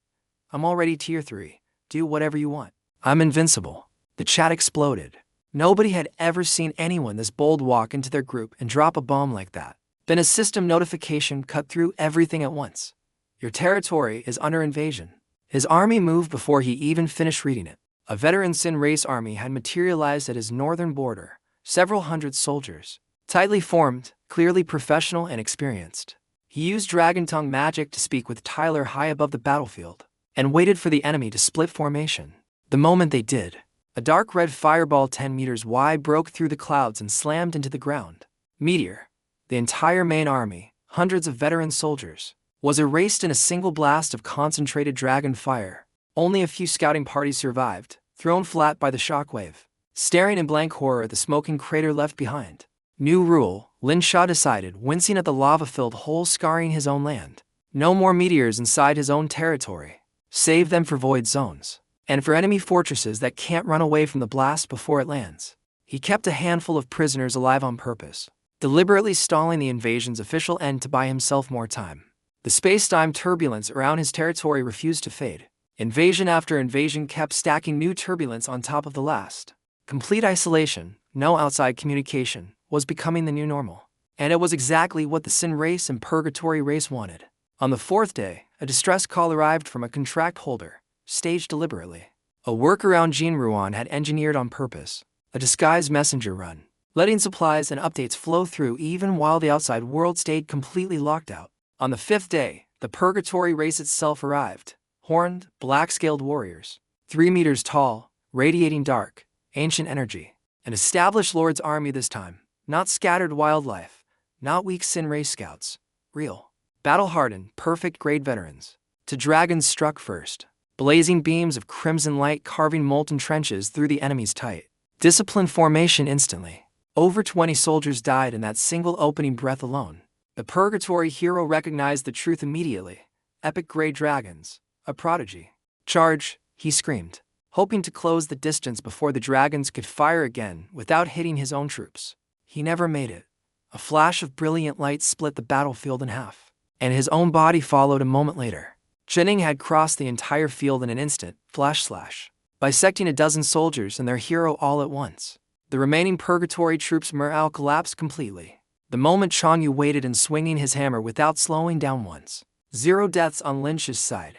I'm already Tier 3. Do whatever you want. I'm invincible. The chat exploded. Nobody had ever seen anyone this bold walk into their group and drop a bomb like that. Then a system notification cut through everything at once. Your territory is under invasion. His army moved before he even finished reading it. A veteran Sin Race army had materialized at his northern border, several hundred soldiers, tightly formed, clearly professional and experienced. He used Dragon Tongue magic to speak with Tyler high above the battlefield, and waited for the enemy to split formation. The moment they did, a dark red fireball 10 meters wide broke through the clouds and slammed into the ground. Meteor, the entire main army, hundreds of veteran soldiers, was erased in a single blast of concentrated dragon fire. Only a few scouting parties survived, thrown flat by the shockwave, staring in blank horror at the smoking crater left behind. New rule, Lin Sha decided, wincing at the lava-filled hole scarring his own land. No more meteors inside his own territory. Save them for void zones, and for enemy fortresses that can't run away from the blast before it lands. He kept a handful of prisoners alive on purpose, deliberately stalling the invasion's official end to buy himself more time. The space-time turbulence around his territory refused to fade. Invasion after invasion kept stacking new turbulence on top of the last. Complete isolation, no outside communication, was becoming the new normal. And it was exactly what the Sin Race and Purgatory Race wanted. On the fourth day, a distress call arrived from a contract holder, staged deliberately. A workaround Jean Ruan had engineered on purpose, a disguised messenger run, letting supplies and updates flow through even while the outside world stayed completely locked out. On the fifth day, the Purgatory Race itself arrived. Horned, black-scaled warriors, 3 meters tall, radiating dark, ancient energy. An established Lord's army this time, not scattered wildlife, not weak Sin Race scouts, real, battle-hardened, perfect-grade veterans. To dragons struck first, blazing beams of crimson light carving molten trenches through the enemy's tight, disciplined formation instantly. Over 20 soldiers died in that single opening breath alone. The Purgatory hero recognized the truth immediately. Epic-grade dragons. A prodigy. Charge, he screamed, hoping to close the distance before the dragons could fire again without hitting his own troops. He never made it. A flash of brilliant light split the battlefield in half, and his own body followed a moment later. Chening had crossed the entire field in an instant, flash, bisecting a dozen soldiers and their hero all at once. The remaining Purgatory troops' morale collapsed completely. The moment Changyu waited and swinging his hammer without slowing down once. 0 deaths on Lin Sha's side.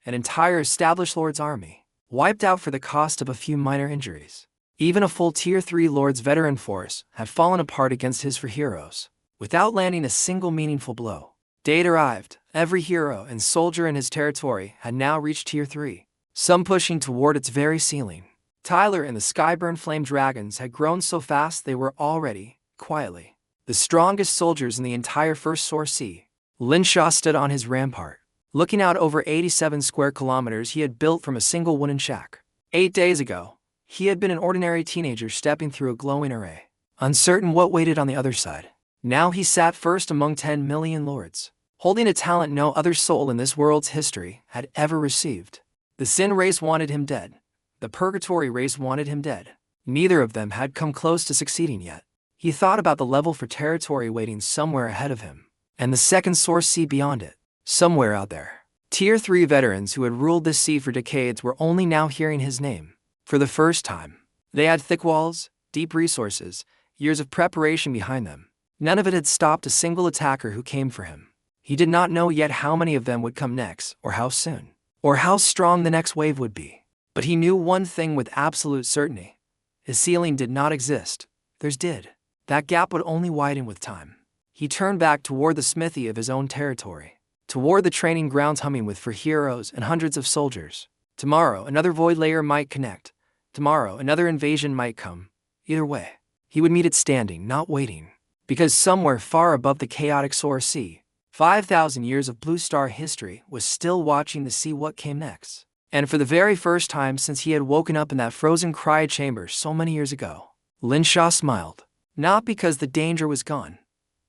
An entire established Lord's army, wiped out for the cost of a few minor injuries. Even a full Tier 3 Lord's veteran force had fallen apart against his 4 heroes, without landing a single meaningful blow. Date arrived. Every hero and soldier in his territory had now reached Tier 3, some pushing toward its very ceiling. Tyler and the Skyburn Flame Dragons had grown so fast they were already, quietly, the strongest soldiers in the entire First Source Sea. Lin Sha stood on his rampart, looking out over 87 square kilometers he had built from a single wooden shack. 8 days ago, he had been an ordinary teenager stepping through a glowing array, uncertain what waited on the other side. Now he sat first among 10 million lords, holding a talent no other soul in this world's history had ever received. The Sin Race wanted him dead. The Purgatory Race wanted him dead. Neither of them had come close to succeeding yet. He thought about the level for territory waiting somewhere ahead of him, and the second source sea beyond it, somewhere out there. Tier 3 veterans who had ruled this sea for decades were only now hearing his name for the first time. They had thick walls, deep resources, years of preparation behind them. None of it had stopped a single attacker who came for him. He did not know yet how many of them would come next, or how soon, or how strong the next wave would be. But he knew one thing with absolute certainty. His ceiling did not exist. Theirs did. That gap would only widen with time. He turned back toward the smithy of his own territory, toward the training grounds humming with for heroes and hundreds of soldiers. Tomorrow, another void layer might connect. Tomorrow, another invasion might come. Either way, he would meet it standing, not waiting. Because somewhere far above the chaotic Solar Sea, 5,000 years of blue star history was still watching to see what came next. And for the very first time since he had woken up in that frozen cryo chamber so many years ago, Lin Sha smiled. Not because the danger was gone.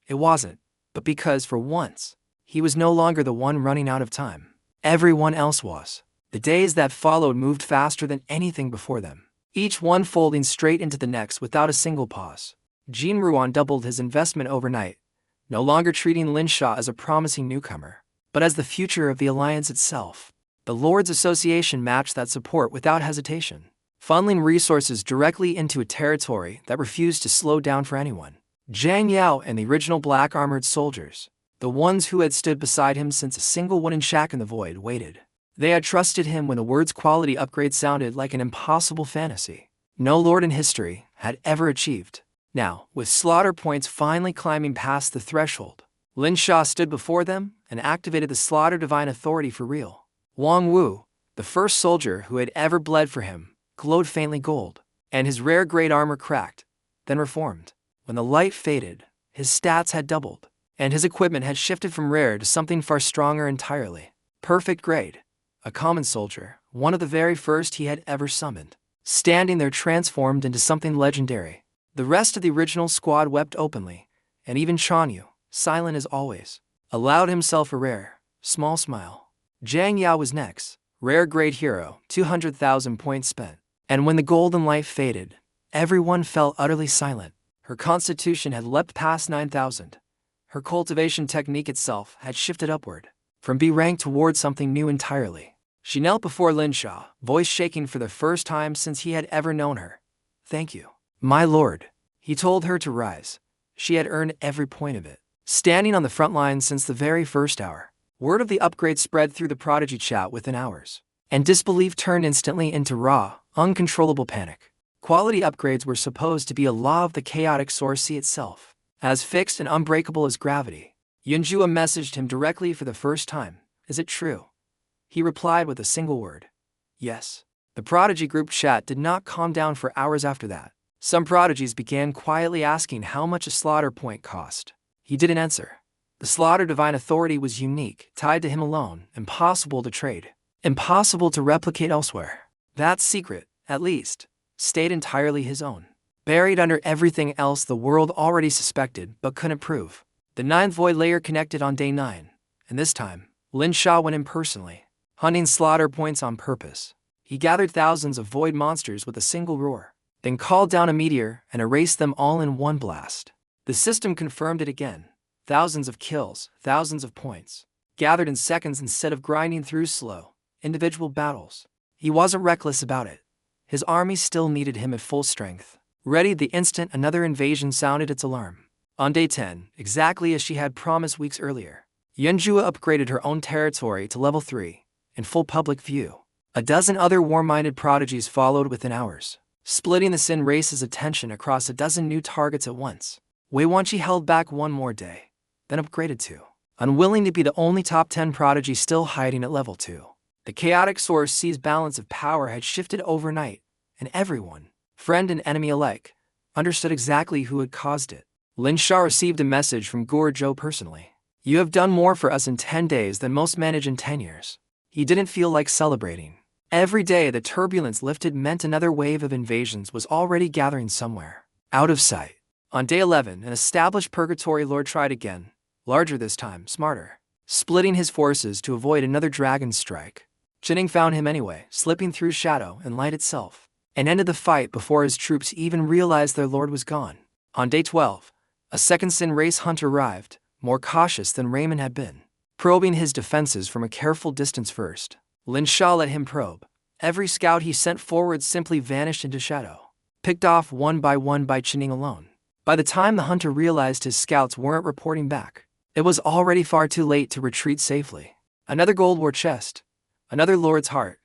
It wasn't. But because, for once, he was no longer the one running out of time. Everyone else was. The days that followed moved faster than anything before them, each one folding straight into the next without a single pause. Jin Ruan doubled his investment overnight, no longer treating Lin Sha as a promising newcomer, but as the future of the alliance itself. The Lords Association matched that support without hesitation, funneling resources directly into a territory that refused to slow down for anyone. Zhang Yao and the original black-armored soldiers, the ones who had stood beside him since a single wooden shack in the void, waited. They had trusted him when the word's quality upgrade sounded like an impossible fantasy no lord in history had ever achieved. Now, with slaughter points finally climbing past the threshold, Lin Sha stood before them and activated the slaughter divine authority for real. Wang Wu, the first soldier who had ever bled for him, glowed faintly gold, and his rare grade armor cracked, then reformed. When the light faded, his stats had doubled, and his equipment had shifted from rare to something far stronger entirely. Perfect grade. A common soldier, one of the very first he had ever summoned, standing there transformed into something legendary. The rest of the original squad wept openly, and even Chanyu, silent as always, allowed himself a rare, small smile. Zhang Yao was next, rare grade hero, 200,000 points spent. And when the golden light faded, everyone fell utterly silent. Her constitution had leapt past 9,000. Her cultivation technique itself had shifted upward, from B rank toward something new entirely. She knelt before Lin Sha, voice shaking for the first time since he had ever known her. "Thank you, my lord." He told her to rise. She had earned every point of it. Standing on the front line since the very first hour, word of the upgrade spread through the Prodigy chat within hours, and disbelief turned instantly into raw, uncontrollable panic. Quality upgrades were supposed to be a law of the chaotic Source Sea itself, as fixed and unbreakable as gravity. Yunjua messaged him directly for the first time. "Is it true?" He replied with a single word. "Yes." The Prodigy group chat did not calm down for hours after that. Some prodigies began quietly asking how much a slaughter point cost. He didn't answer. The slaughter divine authority was unique, tied to him alone, impossible to trade, impossible to replicate elsewhere. That secret, at least, stayed entirely his own, buried under everything else the world already suspected but couldn't prove. The 9th void layer connected on day 9, and this time, Lin Sha went in personally, hunting slaughter points on purpose. He gathered thousands of void monsters with a single roar, then called down a meteor and erased them all in one blast. The system confirmed it again. Thousands of kills, thousands of points, gathered in seconds instead of grinding through slow, individual battles. He wasn't reckless about it. His army still needed him at full strength, ready the instant another invasion sounded its alarm. On day 10, exactly as she had promised weeks earlier, Yunjua upgraded her own territory to level 3, in full public view. A dozen other war-minded prodigies followed within hours, splitting the Sin race's attention across a dozen new targets at once. Wei Wanqi held back one more day, then upgraded to, unwilling to be the only top 10 prodigy still hiding at level 2. The chaotic Source Sea's balance of power had shifted overnight, and everyone, friend and enemy alike, understood exactly who had caused it. Lin Sha received a message from Guozhou personally. "You have done more for us in 10 days than most manage in 10 years. He didn't feel like celebrating. Every day the turbulence lifted meant another wave of invasions was already gathering somewhere, out of sight. On day 11, an established Purgatory Lord tried again, larger this time, smarter, splitting his forces to avoid another dragon strike. Jinning found him anyway, slipping through shadow and light itself. and ended the fight before his troops even realized their lord was gone. On day 12, a second Sin race hunter arrived, more cautious than Raymond had been. Probing his defenses from a careful distance first, Lin Sha let him probe. Every scout he sent forward simply vanished into shadow, picked off one by Qining alone. By the time the hunter realized his scouts weren't reporting back, it was already far too late to retreat safely. Another gold war chest, another lord's heart,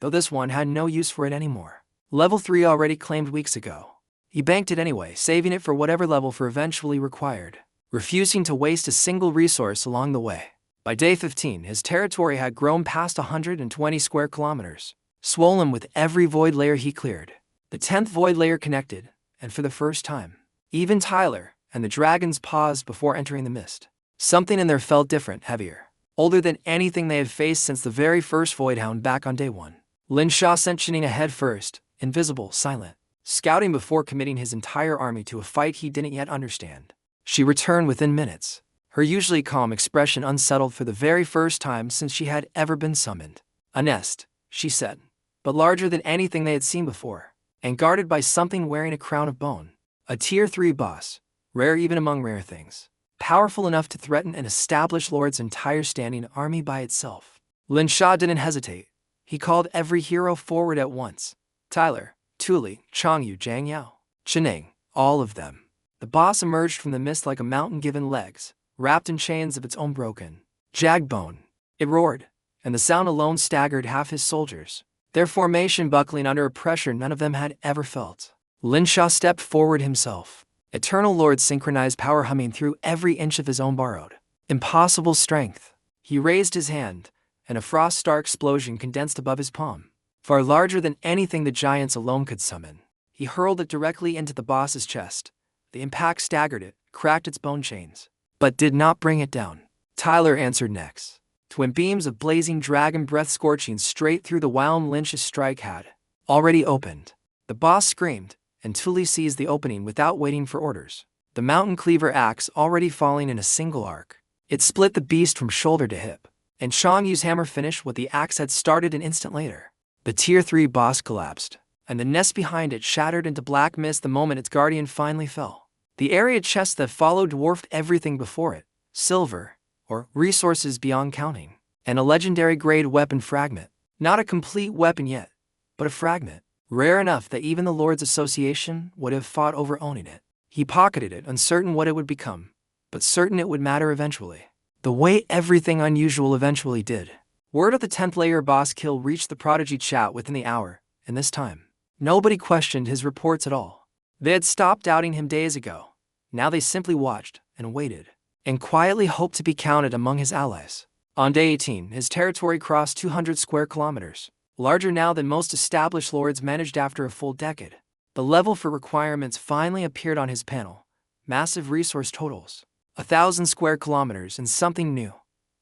though this one had no use for it anymore. Level 3 already claimed weeks ago. He banked it anyway, saving it for whatever level for eventually required, refusing to waste a single resource along the way. By day 15, his territory had grown past 120 square kilometers, swollen with every void layer he cleared. The 10th void layer connected, and for the first time, even Tyler and the dragons paused before entering the mist. Something in there felt different, heavier, older than anything they had faced since the very first Void Hound back on day 1. Lin Sha sent Qining ahead first, invisible, silent, scouting before committing his entire army to a fight he didn't yet understand. She returned within minutes, her usually calm expression unsettled for the very first time since she had ever been summoned. A nest, she said, but larger than anything they had seen before, and guarded by something wearing a crown of bone. A tier 3 boss, rare even among rare things, powerful enough to threaten an established lord's entire standing army by itself. Lin Sha didn't hesitate. He called every hero forward at once. Tyler, Tuli, Changyu, Zhang Yao, Qining, all of them. The boss emerged from the mist like a mountain given legs, wrapped in chains of its own broken jagbone. It roared, and the sound alone staggered half his soldiers, their formation buckling under a pressure none of them had ever felt. Lin Sha stepped forward himself, Eternal Lord synchronized power humming through every inch of his own borrowed, impossible strength. He raised his hand, and a frost star explosion condensed above his palm, far larger than anything the giants alone could summon. He hurled it directly into the boss's chest. The impact staggered it, cracked its bone chains, but did not bring it down. Tyler answered next. Twin beams of blazing dragon breath scorching straight through the Wild Lynch's strike had already opened. The boss screamed, and Tuli seized the opening without waiting for orders. The mountain cleaver axe already falling in a single arc. It split the beast from shoulder to hip, and Changyu's hammer finished what the axe had started an instant later. The tier 3 boss collapsed, and the nest behind it shattered into black mist the moment its guardian finally fell. The area chest that followed dwarfed everything before it, silver, or resources beyond counting, and a legendary grade weapon fragment. Not a complete weapon yet, but a fragment, rare enough that even the Lord's Association would have fought over owning it. He pocketed it, uncertain what it would become, but certain it would matter eventually. The way everything unusual eventually did. Word of the 10th layer boss kill reached the Prodigy chat within the hour, and this time, nobody questioned his reports at all. They had stopped doubting him days ago. Now they simply watched and waited, and quietly hoped to be counted among his allies. On day 18, his territory crossed 200 square kilometers, larger now than most established lords managed after a full decade. The level for requirements finally appeared on his panel. Massive resource totals. 1,000 square kilometers and something new.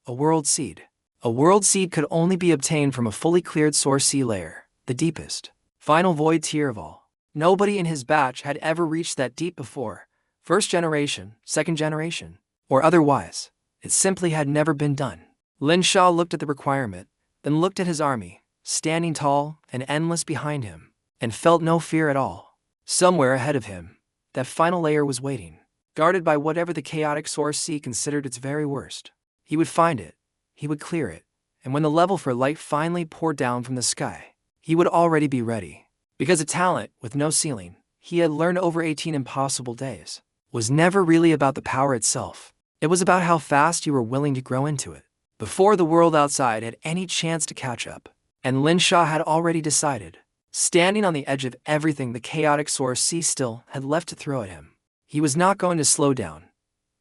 A world seed. A world seed could only be obtained from a fully cleared source sea layer, the deepest, final void tier of all. Nobody in his batch had ever reached that deep before. First generation, second generation, or otherwise. It simply had never been done. Lin Sha looked at the requirement, then looked at his army, standing tall and endless behind him, and felt no fear at all. Somewhere ahead of him, that final layer was waiting, guarded by whatever the chaotic source sea considered its very worst. He would find it, he would clear it, and when the level for light finally poured down from the sky, he would already be ready. Because a talent with no ceiling, he had learned over 18 impossible days, was never really about the power itself. It was about how fast you were willing to grow into it, before the world outside had any chance to catch up. And Lin Sha had already decided, standing on the edge of everything the chaotic source sea still had left to throw at him. He was not going to slow down.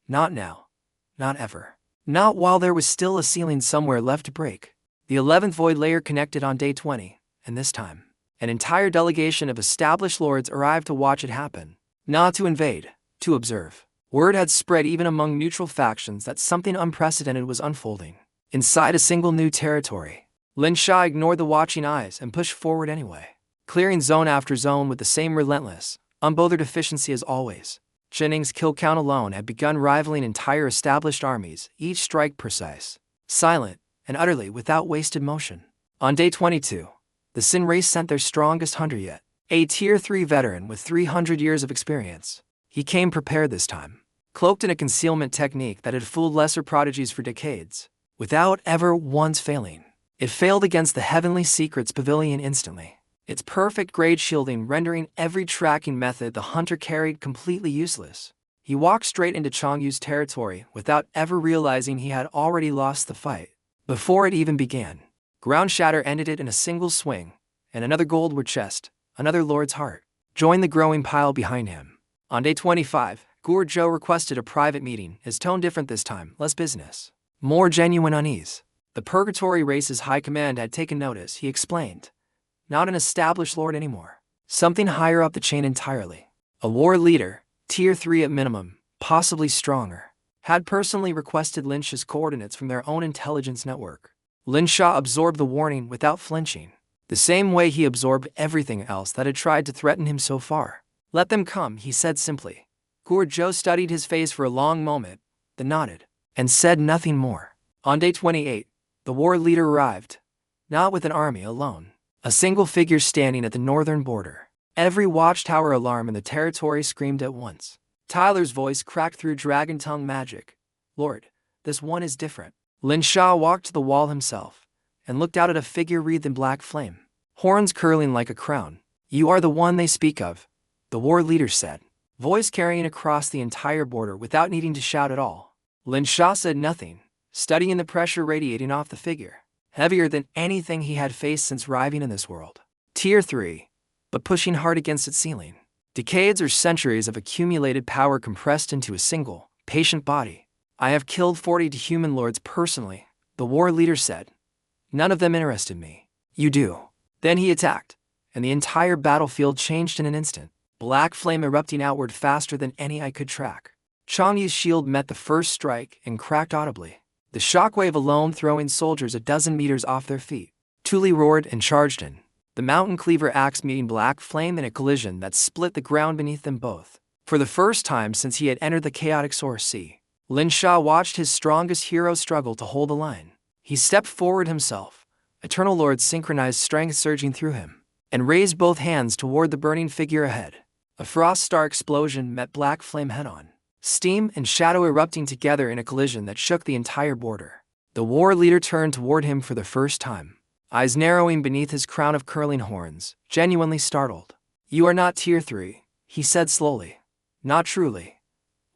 Not now. Not ever. Not while there was still a ceiling somewhere left to break. The 11th void layer connected on day 20, and this time, an entire delegation of established lords arrived to watch it happen. Not to invade, to observe. Word had spread even among neutral factions that something unprecedented was unfolding inside a single new territory. Lin Sha ignored the watching eyes and pushed forward anyway, clearing zone after zone with the same relentless, unbothered efficiency as always. Chining's kill count alone had begun rivaling entire established armies, each strike precise, silent, and utterly without wasted motion. On day 22, the Sin race sent their strongest hunter yet, A Tier 3 veteran with 300 years of experience. He came prepared this time, cloaked in a concealment technique that had fooled lesser prodigies for decades, without ever once failing. It failed against the Heavenly Secrets Pavilion instantly, its perfect grade shielding rendering every tracking method the hunter carried completely useless. He walked straight into Chongyu's territory without ever realizing he had already lost the fight. Before it even began, Ground Shatter ended it in a single swing, and another goldward chest, another lord's heart, joined the growing pile behind him. On day 25, Guo requested a private meeting, his tone different this time, less business, more genuine unease. The Purgatory Race's high command had taken notice, he explained. Not an established lord anymore. Something higher up the chain entirely. A war leader, Tier 3 at minimum, possibly stronger. Had personally requested Lin Sha's coordinates from their own intelligence network. Lin Sha absorbed the warning without flinching, the same way he absorbed everything else that had tried to threaten him so far. Let them come, he said simply. Guo studied his face for a long moment, then nodded, and said nothing more. On day 28, the war leader arrived, not with an army alone. A single figure standing at the northern border. Every watchtower alarm in the territory screamed at once. Tyler's voice cracked through dragon tongue magic. Lord, this one is different. Lin Sha walked to the wall himself, and looked out at a figure wreathed in black flame, horns curling like a crown. You are the one they speak of, the war leader said, voice carrying across the entire border without needing to shout at all. Lin Sha said nothing, studying the pressure radiating off the figure, heavier than anything he had faced since arriving in this world. Tier 3, but pushing hard against its ceiling. Decades or centuries of accumulated power compressed into a single, patient body. I have killed 40 human lords personally, the war leader said. None of them interested me. You do. Then he attacked, and the entire battlefield changed in an instant. Black flame erupting outward faster than any eye could track. Chongyu's shield met the first strike and cracked audibly, the shockwave alone throwing soldiers a dozen meters off their feet. Tuli roared and charged in, the mountain cleaver axe meeting black flame in a collision that split the ground beneath them both. For the first time since he had entered the chaotic source sea, Lin Sha watched his strongest hero struggle to hold the line. He stepped forward himself, Eternal Lord's synchronized strength surging through him, and raised both hands toward the burning figure ahead. A frost star explosion met black flame head-on, steam and shadow erupting together in a collision that shook the entire border. The war leader turned toward him for the first time, eyes narrowing beneath his crown of curling horns, genuinely startled. You are not Tier 3, he said slowly. Not truly.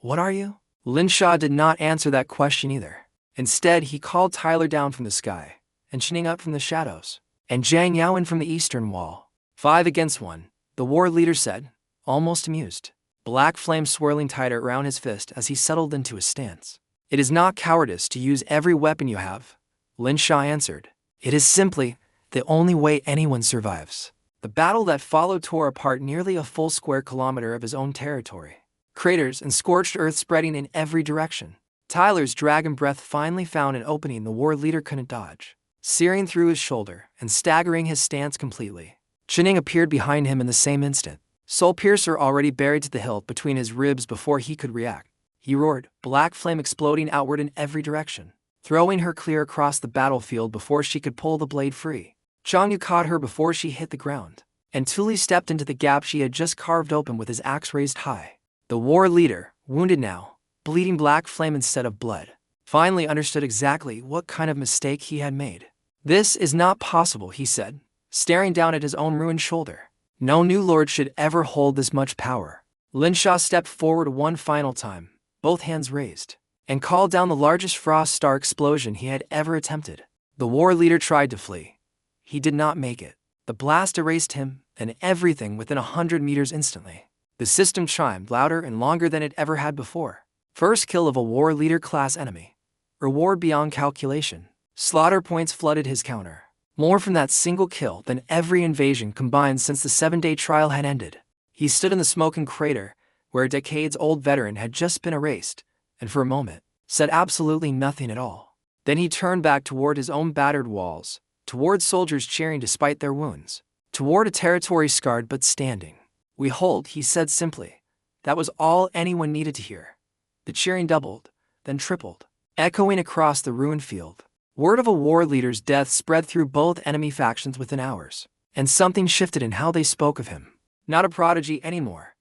What are you? Lin Sha did not answer that question either. Instead, he called Tyler down from the sky, and Xining up from the shadows, and Zhang Yaowen from the eastern wall. 5 against 1, the war leader said, almost amused, black flame swirling tighter around his fist as he settled into his stance. It is not cowardice to use every weapon you have, Lin Sha answered. It is simply the only way anyone survives. The battle that followed tore apart nearly a full square kilometer of his own territory. Craters and scorched earth spreading in every direction. Tyler's dragon breath finally found an opening the war leader couldn't dodge, searing through his shoulder and staggering his stance completely. Xining appeared behind him in the same instant, soul piercer already buried to the hilt between his ribs before he could react. He roared, black flame exploding outward in every direction, throwing her clear across the battlefield before she could pull the blade free. Chongyu caught her before she hit the ground, and Tuli stepped into the gap she had just carved open with his axe raised high. The war leader, wounded now, bleeding black flame instead of blood, finally understood exactly what kind of mistake he had made. This is not possible, he said, staring down at his own ruined shoulder. No new lord should ever hold this much power. Lin Sha stepped forward one final time, both hands raised, and called down the largest frost star explosion he had ever attempted. The war leader tried to flee. He did not make it. The blast erased him and everything within 100 meters instantly. The system chimed louder and longer than it ever had before. First kill of a war leader class enemy. Reward beyond calculation. Slaughter points flooded his counter. More from that single kill than every invasion combined since the 7-day trial had ended. He stood in the smoking crater, where a decades-old veteran had just been erased, and for a moment, said absolutely nothing at all. Then he turned back toward his own battered walls, toward soldiers cheering despite their wounds, toward a territory scarred but standing. We hold, he said simply. That was all anyone needed to hear. The cheering doubled, then tripled, echoing across the ruined field. Word of a war leader's death spread through both enemy factions within hours, and something shifted in how they spoke of him. Not a prodigy anymore.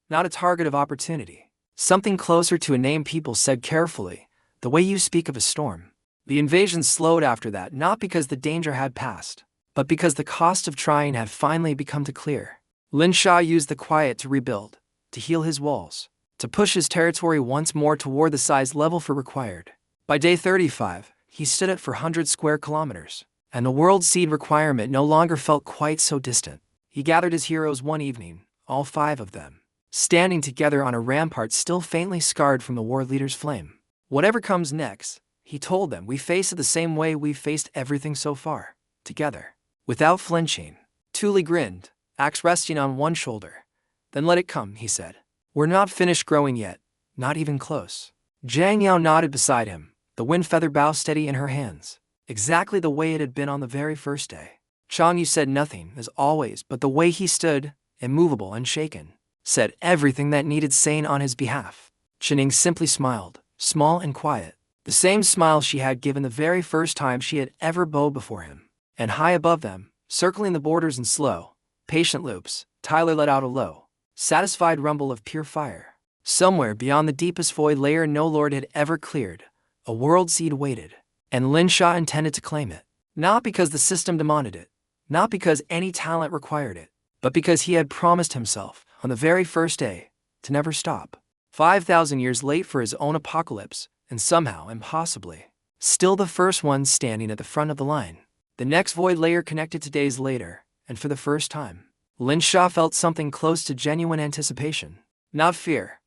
Not a target of opportunity. Something closer to a name. People said carefully, the way you speak of a storm. The invasion slowed after that, not because the danger had passed, but because the cost of trying had finally become too clear. Lin Sha used the quiet to rebuild, to heal his walls, to push his territory once more toward the size level for required. By day 35, he stood at 400 square kilometers, and the world seed requirement no longer felt quite so distant. He gathered his heroes one evening, all 5 of them, standing together on a rampart still faintly scarred from the war leader's flame. Whatever comes next, he told them, we face it the same way we've faced everything so far, together. Without flinching, Tuli grinned, axe resting on one shoulder. Then let it come, he said. We're not finished growing yet, not even close. Jiang Yao nodded beside him, the wind feather bow steady in her hands, exactly the way it had been on the very first day. Chang Yu said nothing, as always, but the way he stood, immovable, unshaken, said everything that needed saying on his behalf. Qining simply smiled, small and quiet, the same smile she had given the very first time she had ever bowed before him. And high above them, circling the borders in slow, patient loops, Tyler let out a low, satisfied rumble of pure fire. Somewhere beyond the deepest void layer no lord had ever cleared, a world seed waited, and Lin Sha intended to claim it. Not because the system demanded it, not because any talent required it, but because he had promised himself, on the very first day, to never stop. 5,000 years late for his own apocalypse, and somehow, impossibly, still the first one standing at the front of the line. The next void layer connected to days later, and for the first time, Lin Sha felt something close to genuine anticipation. Not fear,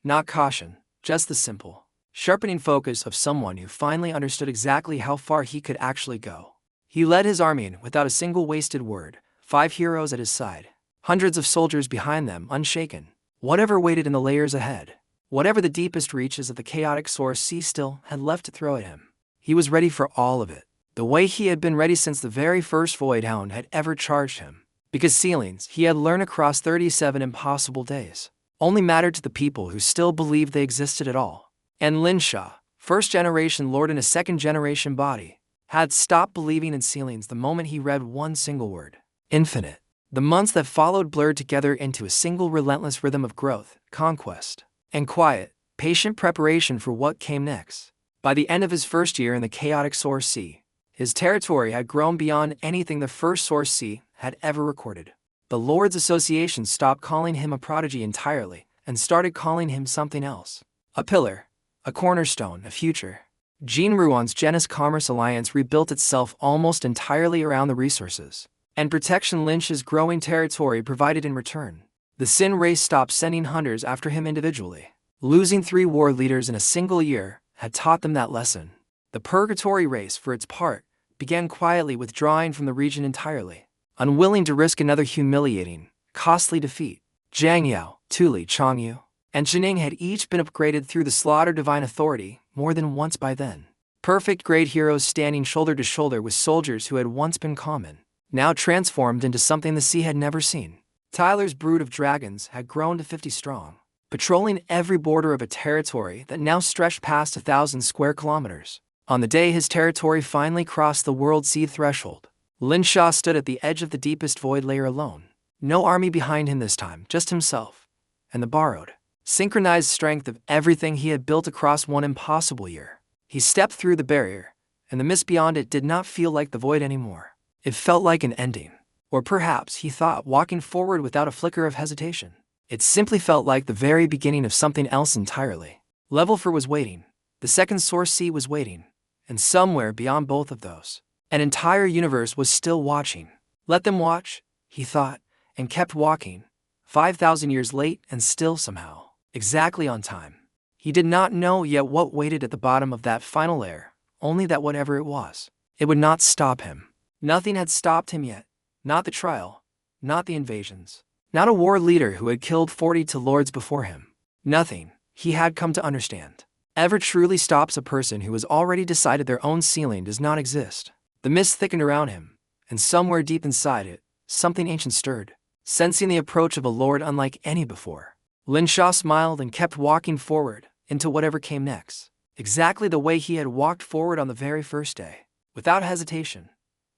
not caution, just the simple, sharpening focus of someone who finally understood exactly how far he could actually go. He led his army in without a single wasted word, 5 heroes at his side, hundreds of soldiers behind them unshaken. Whatever waited in the layers ahead, whatever the deepest reaches of the chaotic source sea still had left to throw at him, he was ready for all of it, the way he had been ready since the very first Void Hound had ever charged him. Because ceilings, he had learned across 37 impossible days, only mattered to the people who still believed they existed at all. And Lin Sha, first-generation lord in a second-generation body, had stopped believing in ceilings the moment he read one single word: infinite. The months that followed blurred together into a single relentless rhythm of growth, conquest, and quiet, patient preparation for what came next. By the end of his first year in the chaotic Source Sea, his territory had grown beyond anything the first Source Sea had ever recorded. The Lords Association stopped calling him a prodigy entirely and started calling him something else. A pillar, a cornerstone, a future. Jin Ruan's Genus Commerce Alliance rebuilt itself almost entirely around the resources and protection Lin Sha's growing territory provided in return. The Sin race stopped sending hunters after him individually. Losing 3 war leaders in a single year had taught them that lesson. The Purgatory race, for its part, began quietly withdrawing from the region entirely, unwilling to risk another humiliating, costly defeat. Jiang Yao, Tuli, Chang Yu, and Qining had each been upgraded through the slaughter divine authority more than once by then. Perfect great heroes standing shoulder to shoulder with soldiers who had once been common, now transformed into something the sea had never seen. Tyler's brood of dragons had grown to 50 strong, patrolling every border of a territory that now stretched past 1,000 square kilometers. On the day his territory finally crossed the world seed threshold, Lin Sha stood at the edge of the deepest void layer alone. No army behind him this time, just himself, and the borrowed, synchronized strength of everything he had built across one impossible year. He stepped through the barrier, and the mist beyond it did not feel like the void anymore. It felt like an ending. Or perhaps, he thought, walking forward without a flicker of hesitation. It simply felt like the very beginning of something else entirely. Level 4 was waiting. The second Source Sea was waiting. And somewhere beyond both of those, an entire universe was still watching. Let them watch, he thought, and kept walking. 5,000 years late and still somehow, exactly on time. He did not know yet what waited at the bottom of that final layer, only that whatever it was, it would not stop him. Nothing had stopped him yet. Not the trial, not the invasions, not a war leader who had killed 42 lords before him. Nothing, he had come to understand, ever truly stops a person who has already decided their own ceiling does not exist. The mist thickened around him, and somewhere deep inside it, something ancient stirred, sensing the approach of a lord unlike any before. Lin Sha smiled and kept walking forward, into whatever came next, exactly the way he had walked forward on the very first day, without hesitation,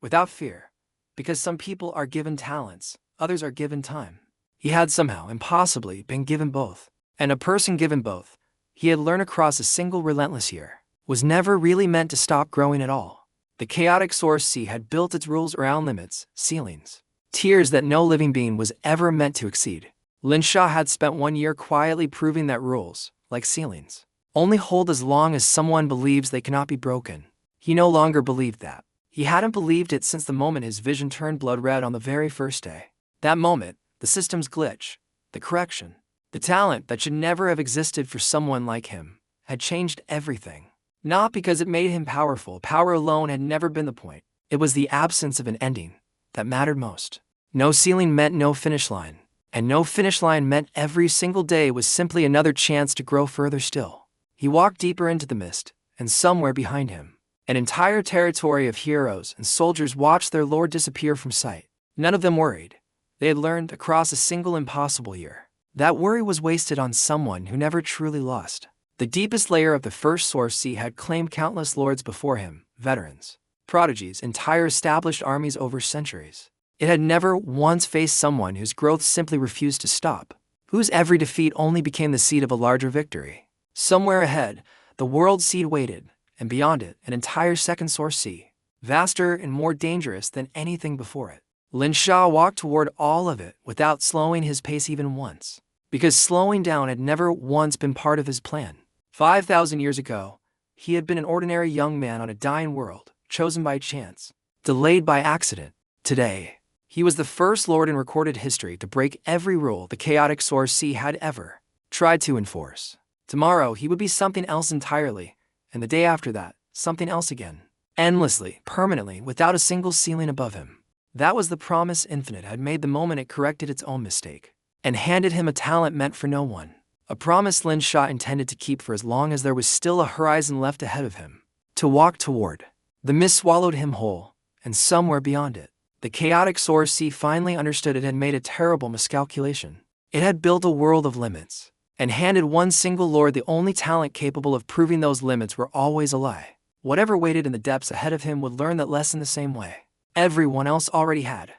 without fear. Because some people are given talents, others are given time. He had somehow, impossibly, been given both. And a person given both, he had learned across a single relentless year, was never really meant to stop growing at all. The chaotic source sea had built its rules around limits, ceilings, tiers that no living being was ever meant to exceed. Lin Sha had spent 1 year quietly proving that rules, like ceilings, only hold as long as someone believes they cannot be broken. He no longer believed that. He hadn't believed it since the moment his vision turned blood red on the very first day. That moment, the system's glitch, the correction, the talent that should never have existed for someone like him, had changed everything. Not because it made him powerful, power alone had never been the point. It was the absence of an ending that mattered most. No ceiling meant no finish line, and no finish line meant every single day was simply another chance to grow further still. He walked deeper into the mist, and somewhere behind him, an entire territory of heroes and soldiers watched their lord disappear from sight. None of them worried. They had learned across a single impossible year that worry was wasted on someone who never truly lost. The deepest layer of the first source sea had claimed countless lords before him, veterans, prodigies, entire established armies over centuries. It had never once faced someone whose growth simply refused to stop, whose every defeat only became the seed of a larger victory. Somewhere ahead, the world seed waited, and beyond it, an entire second source sea, vaster and more dangerous than anything before it. Lin Sha walked toward all of it without slowing his pace even once, because slowing down had never once been part of his plan. 5,000 years ago, he had been an ordinary young man on a dying world, chosen by chance, delayed by accident. Today, he was the first lord in recorded history to break every rule the chaotic source sea had ever tried to enforce. Tomorrow, he would be something else entirely, and the day after that, something else again. Endlessly, permanently, without a single ceiling above him. That was the promise Infinite had made the moment it corrected its own mistake, and handed him a talent meant for no one. A promise Lin Sha intended to keep for as long as there was still a horizon left ahead of him to walk toward. The mist swallowed him whole, and somewhere beyond it, the chaotic source sea finally understood it had made a terrible miscalculation. It had built a world of limits, and handed one single lord the only talent capable of proving those limits were always a lie. Whatever waited in the depths ahead of him would learn that lesson the same way everyone else already had,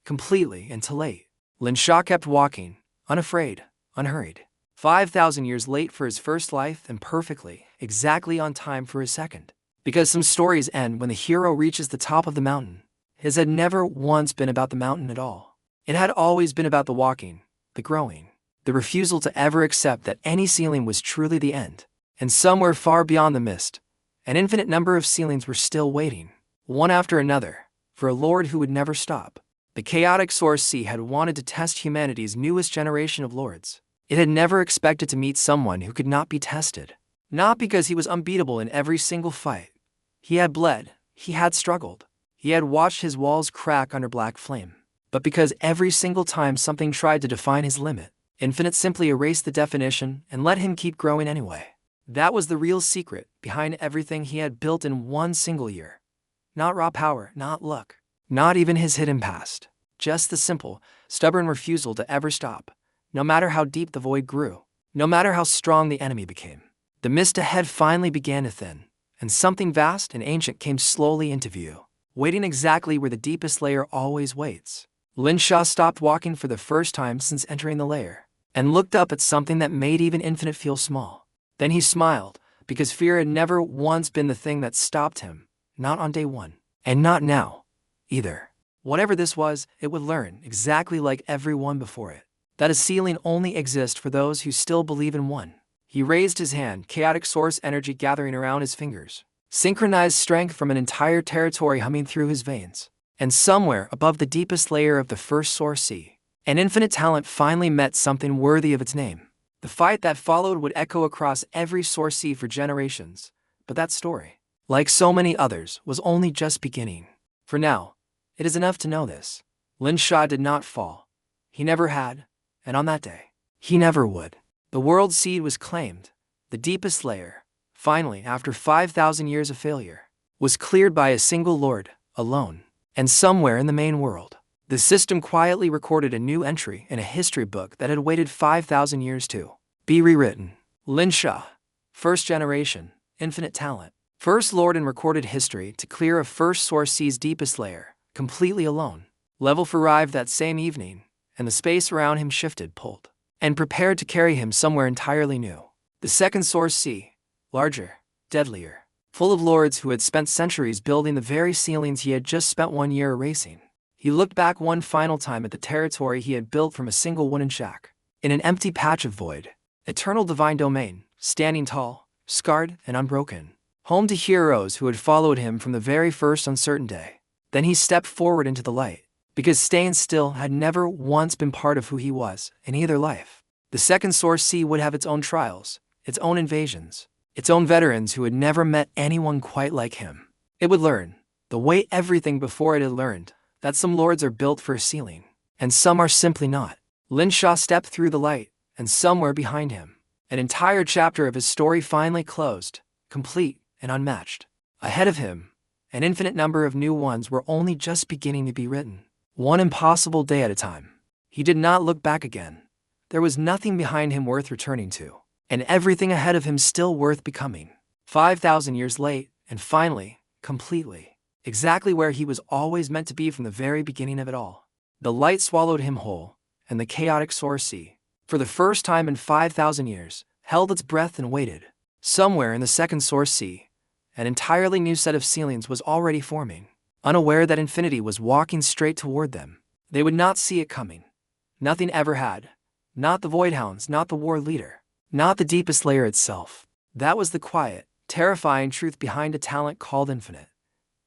completely and too late. Lin Sha kept walking, unafraid, unhurried. 5,000 years late for his first life and perfectly, exactly on time for his second. Because some stories end when the hero reaches the top of the mountain. His had never once been about the mountain at all. It had always been about the walking, the growing, the refusal to ever accept that any ceiling was truly the end. And somewhere far beyond the mist, an infinite number of ceilings were still waiting, one after another, for a lord who would never stop. The chaotic source sea had wanted to test humanity's newest generation of lords. It had never expected to meet someone who could not be tested. Not because he was unbeatable in every single fight. He had bled, he had struggled, he had watched his walls crack under black flame. But because every single time something tried to define his limit, Infinite simply erased the definition and let him keep growing anyway. That was the real secret behind everything he had built in one single year. Not raw power, not luck, not even his hidden past. Just the simple, stubborn refusal to ever stop, no matter how deep the void grew, no matter how strong the enemy became. The mist ahead finally began to thin, and something vast and ancient came slowly into view, waiting exactly where the deepest layer always waits. Lin Sha stopped walking for the first time since entering the layer, and looked up at something that made even Infinite feel small. Then he smiled, because fear had never once been the thing that stopped him, not on day one, and not now, either. Whatever this was, it would learn, exactly like everyone before it, that a ceiling only exists for those who still believe in one. He raised his hand, chaotic source energy gathering around his fingers, synchronized strength from an entire territory humming through his veins. And somewhere above the deepest layer of the first source sea, an infinite talent finally met something worthy of its name. The fight that followed would echo across every source sea for generations, but that story, like so many others, was only just beginning. For now, it is enough to know this. Lin Sha did not fall. He never had, and on that day, he never would. The world seed was claimed. The deepest layer, finally, after 5,000 years of failure, was cleared by a single lord, alone. And somewhere in the main world, the system quietly recorded a new entry in a history book that had waited 5,000 years to be rewritten. Lin Sha, first generation, infinite talent, first lord in recorded history to clear a first source sea's deepest layer, completely alone. Level 4 arrived that same evening, and the space around him shifted, pulled, and prepared to carry him somewhere entirely new. The second source sea, larger, deadlier, full of lords who had spent centuries building the very ceilings he had just spent 1 year erasing. He looked back one final time at the territory he had built from a single wooden shack, in an empty patch of void. Eternal divine domain, standing tall, scarred, and unbroken. Home to heroes who had followed him from the very first uncertain day. Then he stepped forward into the light, because staying still had never once been part of who he was in either life. The second source sea would have its own trials, its own invasions, its own veterans who had never met anyone quite like him. It would learn, the way everything before it had learned, that some lords are built for a ceiling, and some are simply not. Lin Sha stepped through the light, and somewhere behind him, an entire chapter of his story finally closed, complete and unmatched. Ahead of him, an infinite number of new ones were only just beginning to be written, one impossible day at a time. He did not look back again. There was nothing behind him worth returning to, and everything ahead of him still worth becoming. 5,000 years late, and finally, completely, exactly where he was always meant to be from the very beginning of it all. The light swallowed him whole, and the chaotic source sea, for the first time in 5,000 years, held its breath and waited. Somewhere in the second source sea, an entirely new set of ceilings was already forming, unaware that infinity was walking straight toward them. They would not see it coming. Nothing ever had. Not the Voidhounds, not the war leader, not the deepest layer itself. That was the quiet, terrifying truth behind a talent called infinite.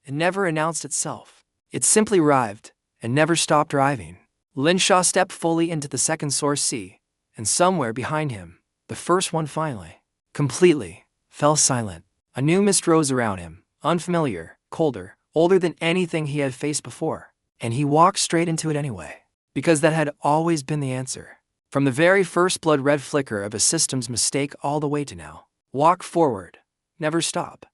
It never announced itself. It simply arrived, and never stopped arriving. Lin Sha stepped fully into the second source sea, and somewhere behind him, the first one finally, completely, fell silent. A new mist rose around him, unfamiliar, colder, older than anything he had faced before, and he walked straight into it anyway, because that had always been the answer. From the very first blood-red flicker of a system's mistake all the way to now. Walk forward. Never stop.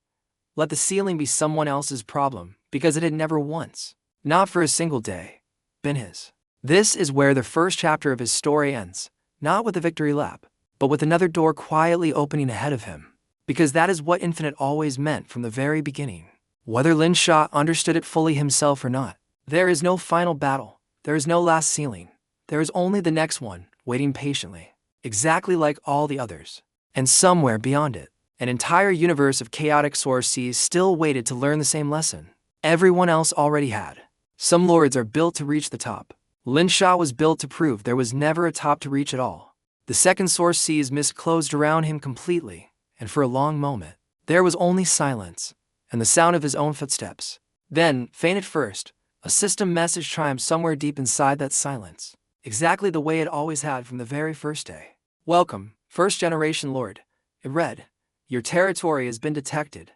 Let the ceiling be someone else's problem, because it had never once, not for a single day, been his. This is where the first chapter of his story ends, not with a victory lap, but with another door quietly opening ahead of him, because that is what infinite always meant from the very beginning. Whether Lin Sha understood it fully himself or not, there is no final battle, there is no last ceiling, there is only the next one, waiting patiently, exactly like all the others. And somewhere beyond it, an entire universe of chaotic source seas still waited to learn the same lesson everyone else already had. Some lords are built to reach the top. Lin Sha was built to prove there was never a top to reach at all. The second source sea's mist closed around him completely, and for a long moment, there was only silence, and the sound of his own footsteps. Then, faint at first, a system message chimed somewhere deep inside that silence, exactly the way it always had from the very first day. Welcome, first generation lord. It read, your territory has been detected.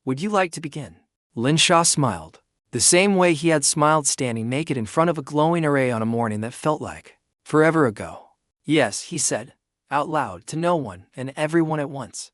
Would you like to begin? Lin Sha smiled, the same way he had smiled standing naked in front of a glowing array on a morning that felt like forever ago. Yes, he said, out loud to no one and everyone at once.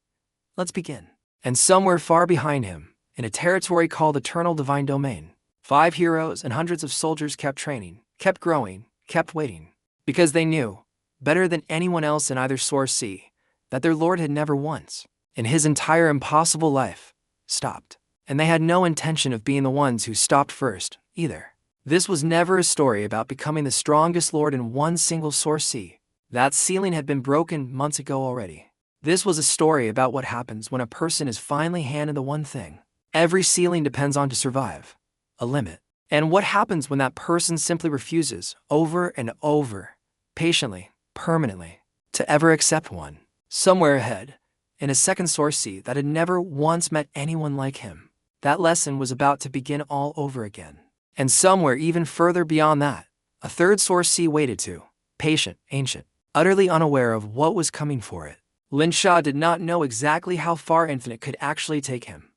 Let's begin. And somewhere far behind him, in a territory called Eternal Divine Domain, 5 heroes and hundreds of soldiers kept training, kept growing, kept waiting, because they knew, better than anyone else in either source sea, that their lord had never once, in his entire impossible life, stopped. And they had no intention of being the ones who stopped first, either. This was never a story about becoming the strongest lord in one single source sea. That ceiling had been broken months ago already. This was a story about what happens when a person is finally handed the one thing every ceiling depends on to survive, a limit. And what happens when that person simply refuses, over and over, patiently, permanently, to ever accept one. Somewhere ahead, in a second source sea that had never once met anyone like him, that lesson was about to begin all over again. And somewhere even further beyond that, a third source sea waited too, patient, ancient, utterly unaware of what was coming for it. Lin Sha did not know exactly how far infinite could actually take him.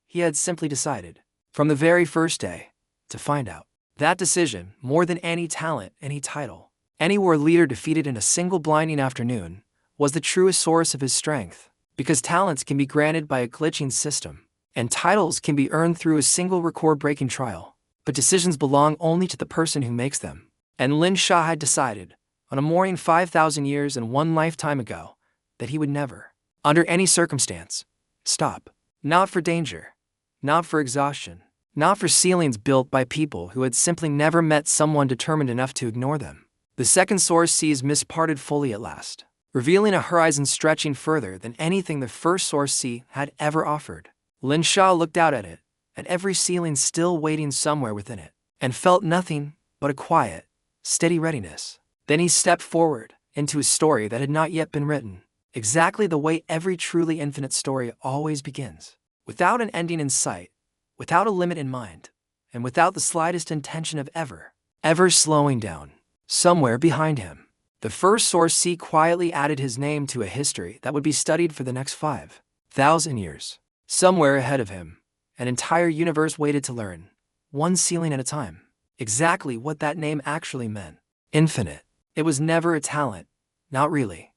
He had simply decided, from the very first day, to find out. That decision, more than any talent, any title, any war leader defeated in a single blinding afternoon, was the truest source of his strength, because talents can be granted by a glitching system, and titles can be earned through a single record-breaking trial, but decisions belong only to the person who makes them. And Lin Sha had decided, on a morning 5,000 years and one lifetime ago, that he would never, under any circumstance, stop. Not for danger, not for exhaustion, not for ceilings built by people who had simply never met someone determined enough to ignore them. The The second source sea's mist parted fully at last, revealing a horizon stretching further than anything the first source sea had ever offered. Lin Sha looked out at it, at every ceiling still waiting somewhere within it, and felt nothing but a quiet, steady readiness. Then he stepped forward into a story that had not yet been written, exactly the way every truly infinite story always begins, without an ending in sight, without a limit in mind, and without the slightest intention of ever slowing down. Somewhere behind him, the first source sea quietly added his name to a history that would be studied for the next 5,000 years. Somewhere ahead of him, an entire universe waited to learn, one ceiling at a time, exactly what that name actually meant. Infinite. It was never a talent. Not really.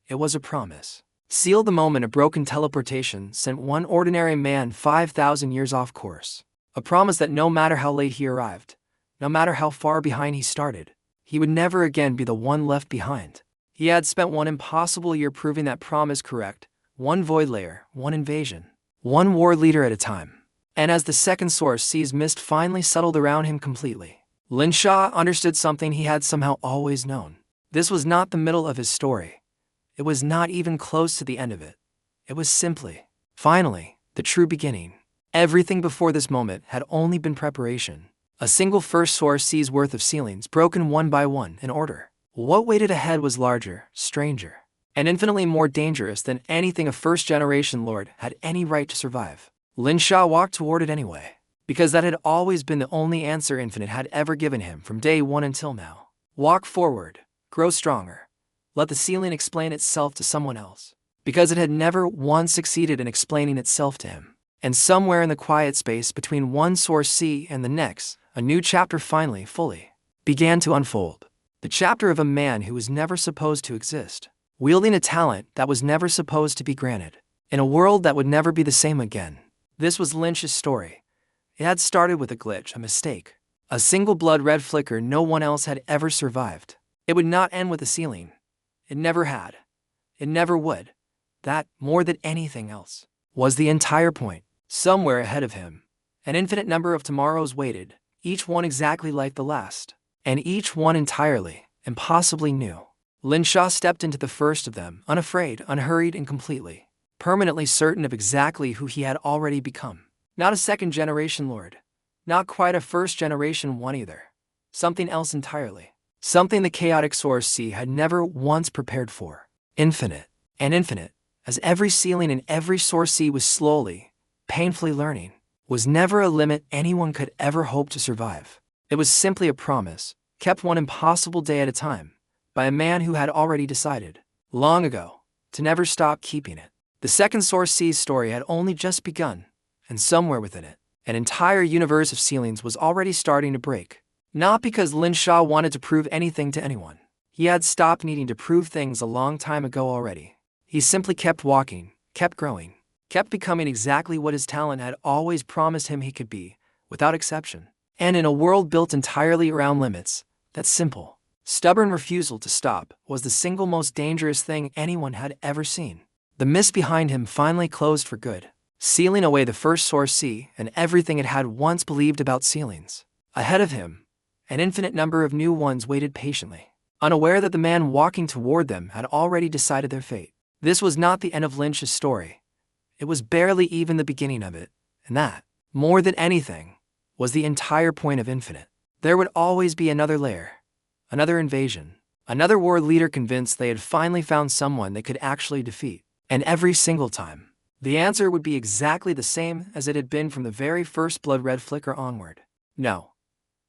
It was a promise. Sealed the moment a broken teleportation sent one ordinary man 5,000 years off course. A promise that no matter how late he arrived, no matter how far behind he started, he would never again be the one left behind. He had spent one impossible year proving that promise correct, one void layer, one invasion, one war leader at a time. And as the second source sea's mist finally settled around him completely, Lin Sha understood something he had somehow always known. This was not the middle of his story. It was not even close to the end of it. It was simply, finally, the true beginning. Everything before this moment had only been preparation. A single first source sea's worth of ceilings broken one by one in order. What waited ahead was larger, stranger, and infinitely more dangerous than anything a first-generation lord had any right to survive. Lin Sha walked toward it anyway, because that had always been the only answer Infinite had ever given him from day one until now. Walk forward, grow stronger, let the ceiling explain itself to someone else, because it had never once succeeded in explaining itself to him. And somewhere in the quiet space between one source sea and the next, a new chapter finally, fully, began to unfold. The chapter of a man who was never supposed to exist, wielding a talent that was never supposed to be granted, in a world that would never be the same again. This was Lin Sha's story. It had started with a glitch, a mistake, a single blood-red flicker no one else had ever survived. It would not end with a ceiling. It never had. It never would. That, more than anything else, was the entire point. Somewhere ahead of him, an infinite number of tomorrows waited, each one exactly like the last, and each one entirely, impossibly new. Lin Sha stepped into the first of them, unafraid, unhurried, and completely, permanently certain of exactly who he had already become. Not a second-generation lord. Not quite a first-generation one either. Something else entirely. Something the chaotic source sea had never once prepared for. Infinite. And infinite, as every ceiling in every source sea was slowly, painfully learning, was never a limit anyone could ever hope to survive. It was simply a promise, kept one impossible day at a time, by a man who had already decided, long ago, to never stop keeping it. The second source sea's story had only just begun, and somewhere within it, an entire universe of ceilings was already starting to break. Not because Lin Sha wanted to prove anything to anyone. He had stopped needing to prove things a long time ago already. He simply kept walking, kept growing, kept becoming exactly what his talent had always promised him he could be, without exception. And in a world built entirely around limits, that simple, stubborn refusal to stop was the single most dangerous thing anyone had ever seen. The mist behind him finally closed for good, sealing away the first source sea and everything it had once believed about ceilings. Ahead of him, an infinite number of new ones waited patiently, unaware that the man walking toward them had already decided their fate. This was not the end of Lin Sha's story. It was barely even the beginning of it, and that, more than anything, was the entire point of Infinite. There would always be another layer, another invasion, another war leader convinced they had finally found someone they could actually defeat. And every single time, the answer would be exactly the same as it had been from the very first blood-red flicker onward. No,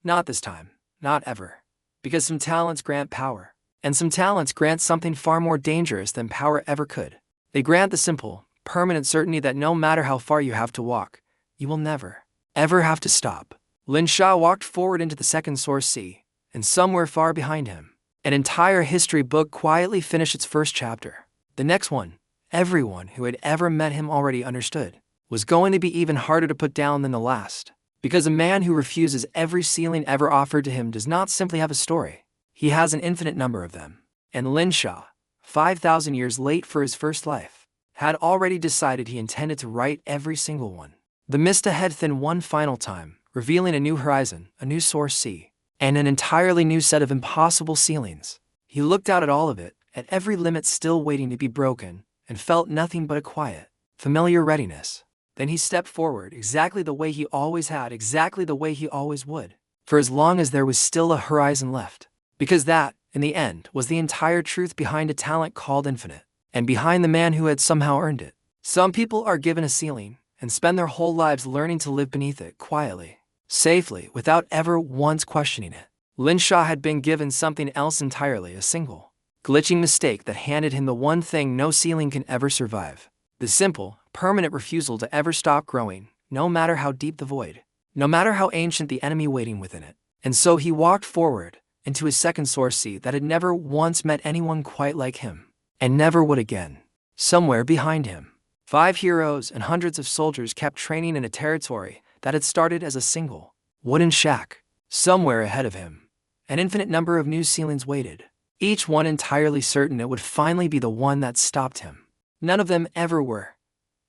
not this time, not ever. Because some talents grant power, and some talents grant something far more dangerous than power ever could. They grant the simple, permanent certainty that no matter how far you have to walk, you will never, ever have to stop. Lin Sha walked forward into the second source sea, and somewhere far behind him, an entire history book quietly finished its first chapter. The next one, everyone who had ever met him already understood, was going to be even harder to put down than the last. Because a man who refuses every ceiling ever offered to him does not simply have a story. He has an infinite number of them. And Lin Sha, 5,000 years late for his first life, had already decided he intended to write every single one. The mist ahead thinned one final time, revealing a new horizon, a new source sea. and an entirely new set of impossible ceilings. He looked out at all of it, at every limit still waiting to be broken, and felt nothing but a quiet, familiar readiness. Then he stepped forward exactly the way he always had, exactly the way he always would, for as long as there was still a horizon left. Because that, in the end, was the entire truth behind a talent called infinite, and behind the man who had somehow earned it. Some people are given a ceiling, and spend their whole lives learning to live beneath it quietly, safely, without ever once questioning it. Lin Sha had been given something else entirely, a single, glitching mistake that handed him the one thing no ceiling can ever survive. The simple, permanent refusal to ever stop growing, no matter how deep the void, no matter how ancient the enemy waiting within it. And so he walked forward, into his second source sea that had never once met anyone quite like him, and never would again. Somewhere behind him, 5 heroes and hundreds of soldiers kept training in a territory that had started as a single, wooden shack. Somewhere ahead of him, an infinite number of new ceilings waited, each one entirely certain it would finally be the one that stopped him. None of them ever were.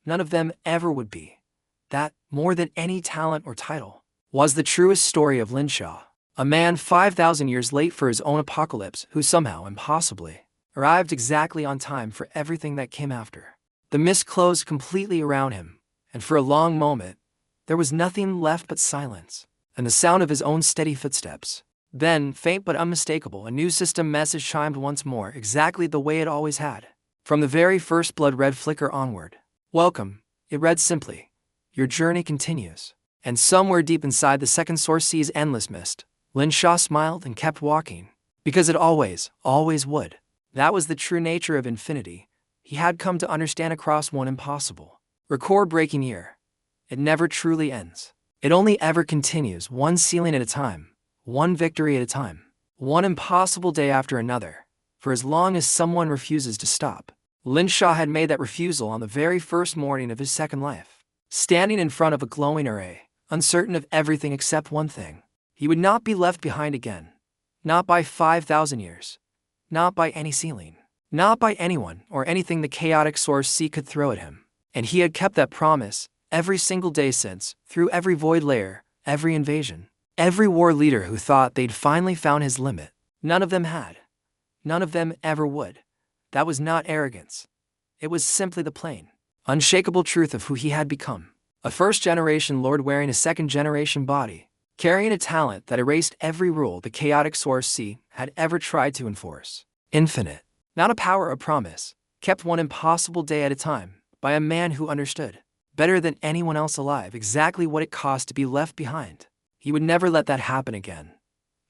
None of them ever would be. That, more than any talent or title, was the truest story of Lin Sha, a man 5,000 years late for his own apocalypse who somehow, impossibly, arrived exactly on time for everything that came after. The mist closed completely around him, and for a long moment, there was nothing left but silence, and the sound of his own steady footsteps. Then, faint but unmistakable, a new system message chimed once more, exactly the way it always had. From the very first blood-red flicker onward. Welcome, it read simply. Your journey continues. And somewhere deep inside the second source sea's endless mist, Lin Sha smiled and kept walking. Because it always would. That was the true nature of infinity. He had come to understand across one impossible, record-breaking year. It never truly ends. It only ever continues, one ceiling at a time, one victory at a time, one impossible day after another, for as long as someone refuses to stop. Lin Sha had made that refusal on the very first morning of his second life, standing in front of a glowing array, uncertain of everything except one thing. He would not be left behind again. Not by 5,000 years. Not by any ceiling. Not by anyone or anything the chaotic source sea could throw at him. And he had kept that promise every single day since, through every void layer, every invasion, every war leader who thought they'd finally found his limit. None of them had. None of them ever would. That was not arrogance. It was simply the plain, unshakable truth of who he had become. A first-generation lord wearing a second-generation body, carrying a talent that erased every rule the chaotic source sea had ever tried to enforce. Infinite. Not a power or promise, kept one impossible day at a time, by a man who understood, better than anyone else alive, exactly what it cost to be left behind. He would never let that happen again.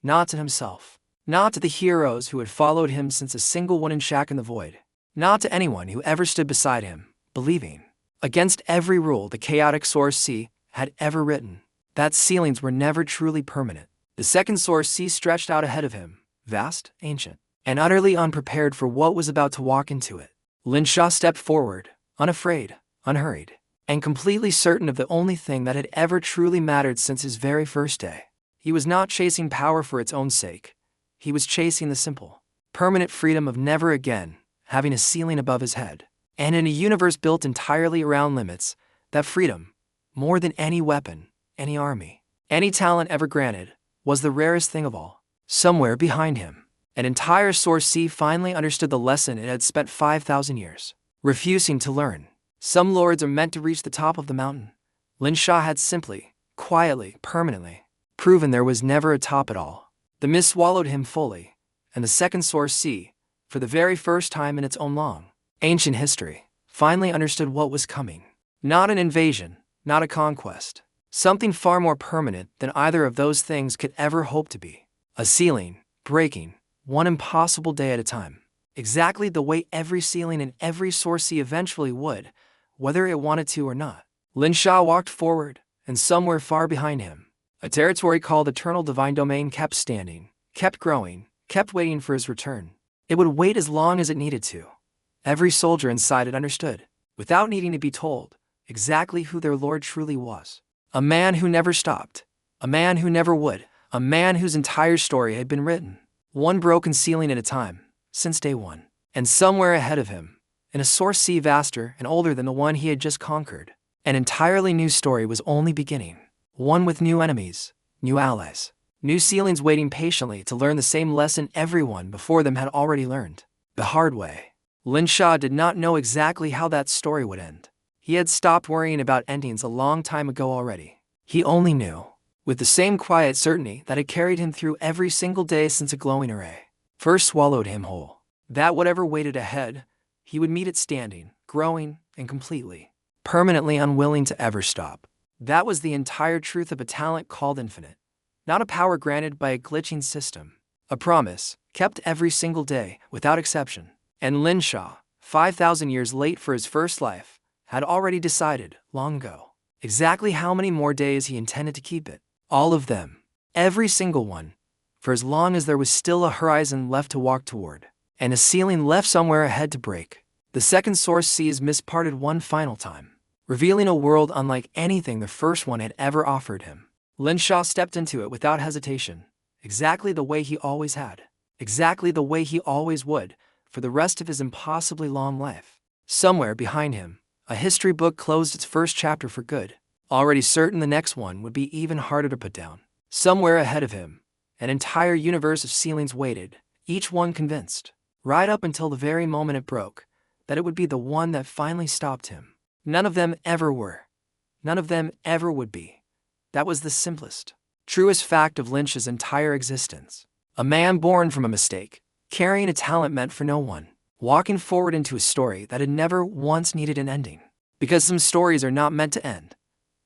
Not to himself. Not to the heroes who had followed him since a single wooden shack in the void. Not to anyone who ever stood beside him, believing, against every rule the chaotic source sea had ever written, that ceilings were never truly permanent. The second source sea stretched out ahead of him, vast, ancient, and utterly unprepared for what was about to walk into it. Lin Sha stepped forward, unafraid, unhurried, and completely certain of the only thing that had ever truly mattered since his very first day. He was not chasing power for its own sake. He was chasing the simple, permanent freedom of never again having a ceiling above his head. And in a universe built entirely around limits, that freedom, more than any weapon, any army, any talent ever granted, was the rarest thing of all. Somewhere behind him, an entire source sea finally understood the lesson it had spent 5,000 years refusing to learn. Some lords are meant to reach the top of the mountain. Lin Sha had simply, quietly, permanently, proven there was never a top at all. The mist swallowed him fully, and the second source sea, for the very first time in its own long, ancient history, finally understood what was coming. Not an invasion, not a conquest. Something far more permanent than either of those things could ever hope to be. A ceiling, breaking, one impossible day at a time. Exactly the way every ceiling in every source sea eventually would, whether it wanted to or not. Lin Sha walked forward, and somewhere far behind him, a territory called Eternal Divine Domain kept standing, kept growing, kept waiting for his return. It would wait as long as it needed to. Every soldier inside it understood, without needing to be told, exactly who their lord truly was. A man who never stopped. A man who never would. A man whose entire story had been written, one broken ceiling at a time, since day one. And somewhere ahead of him, in a source sea vaster and older than the one he had just conquered, an entirely new story was only beginning. One with new enemies, new allies, New ceilings waiting patiently to learn the same lesson everyone before them had already learned. The hard way. Lin Sha did not know exactly how that story would end. He had stopped worrying about endings a long time ago already. He only knew, with the same quiet certainty that had carried him through every single day since a glowing array first swallowed him whole, that whatever waited ahead, he would meet it standing, growing, and completely, permanently unwilling to ever stop. That was the entire truth of a talent called infinite, not a power granted by a glitching system. A promise, kept every single day, without exception. And Lin Sha, 5,000 years late for his first life, had already decided, long ago, exactly how many more days he intended to keep it. All of them. Every single one. For as long as there was still a horizon left to walk toward, and a ceiling left somewhere ahead to break. The second source seas misparted one final time, revealing a world unlike anything the first one had ever offered him. Lin Sha stepped into it without hesitation, exactly the way he always had, exactly the way he always would, for the rest of his impossibly long life. Somewhere behind him, a history book closed its first chapter for good, already certain the next one would be even harder to put down. Somewhere ahead of him, an entire universe of ceilings waited, each one convinced, right up until the very moment it broke, that it would be the one that finally stopped him. None of them ever were. None of them ever would be. That was the simplest, truest fact of Lin Sha's entire existence. A man born from a mistake, carrying a talent meant for no one, walking forward into a story that had never once needed an ending. Because some stories are not meant to end.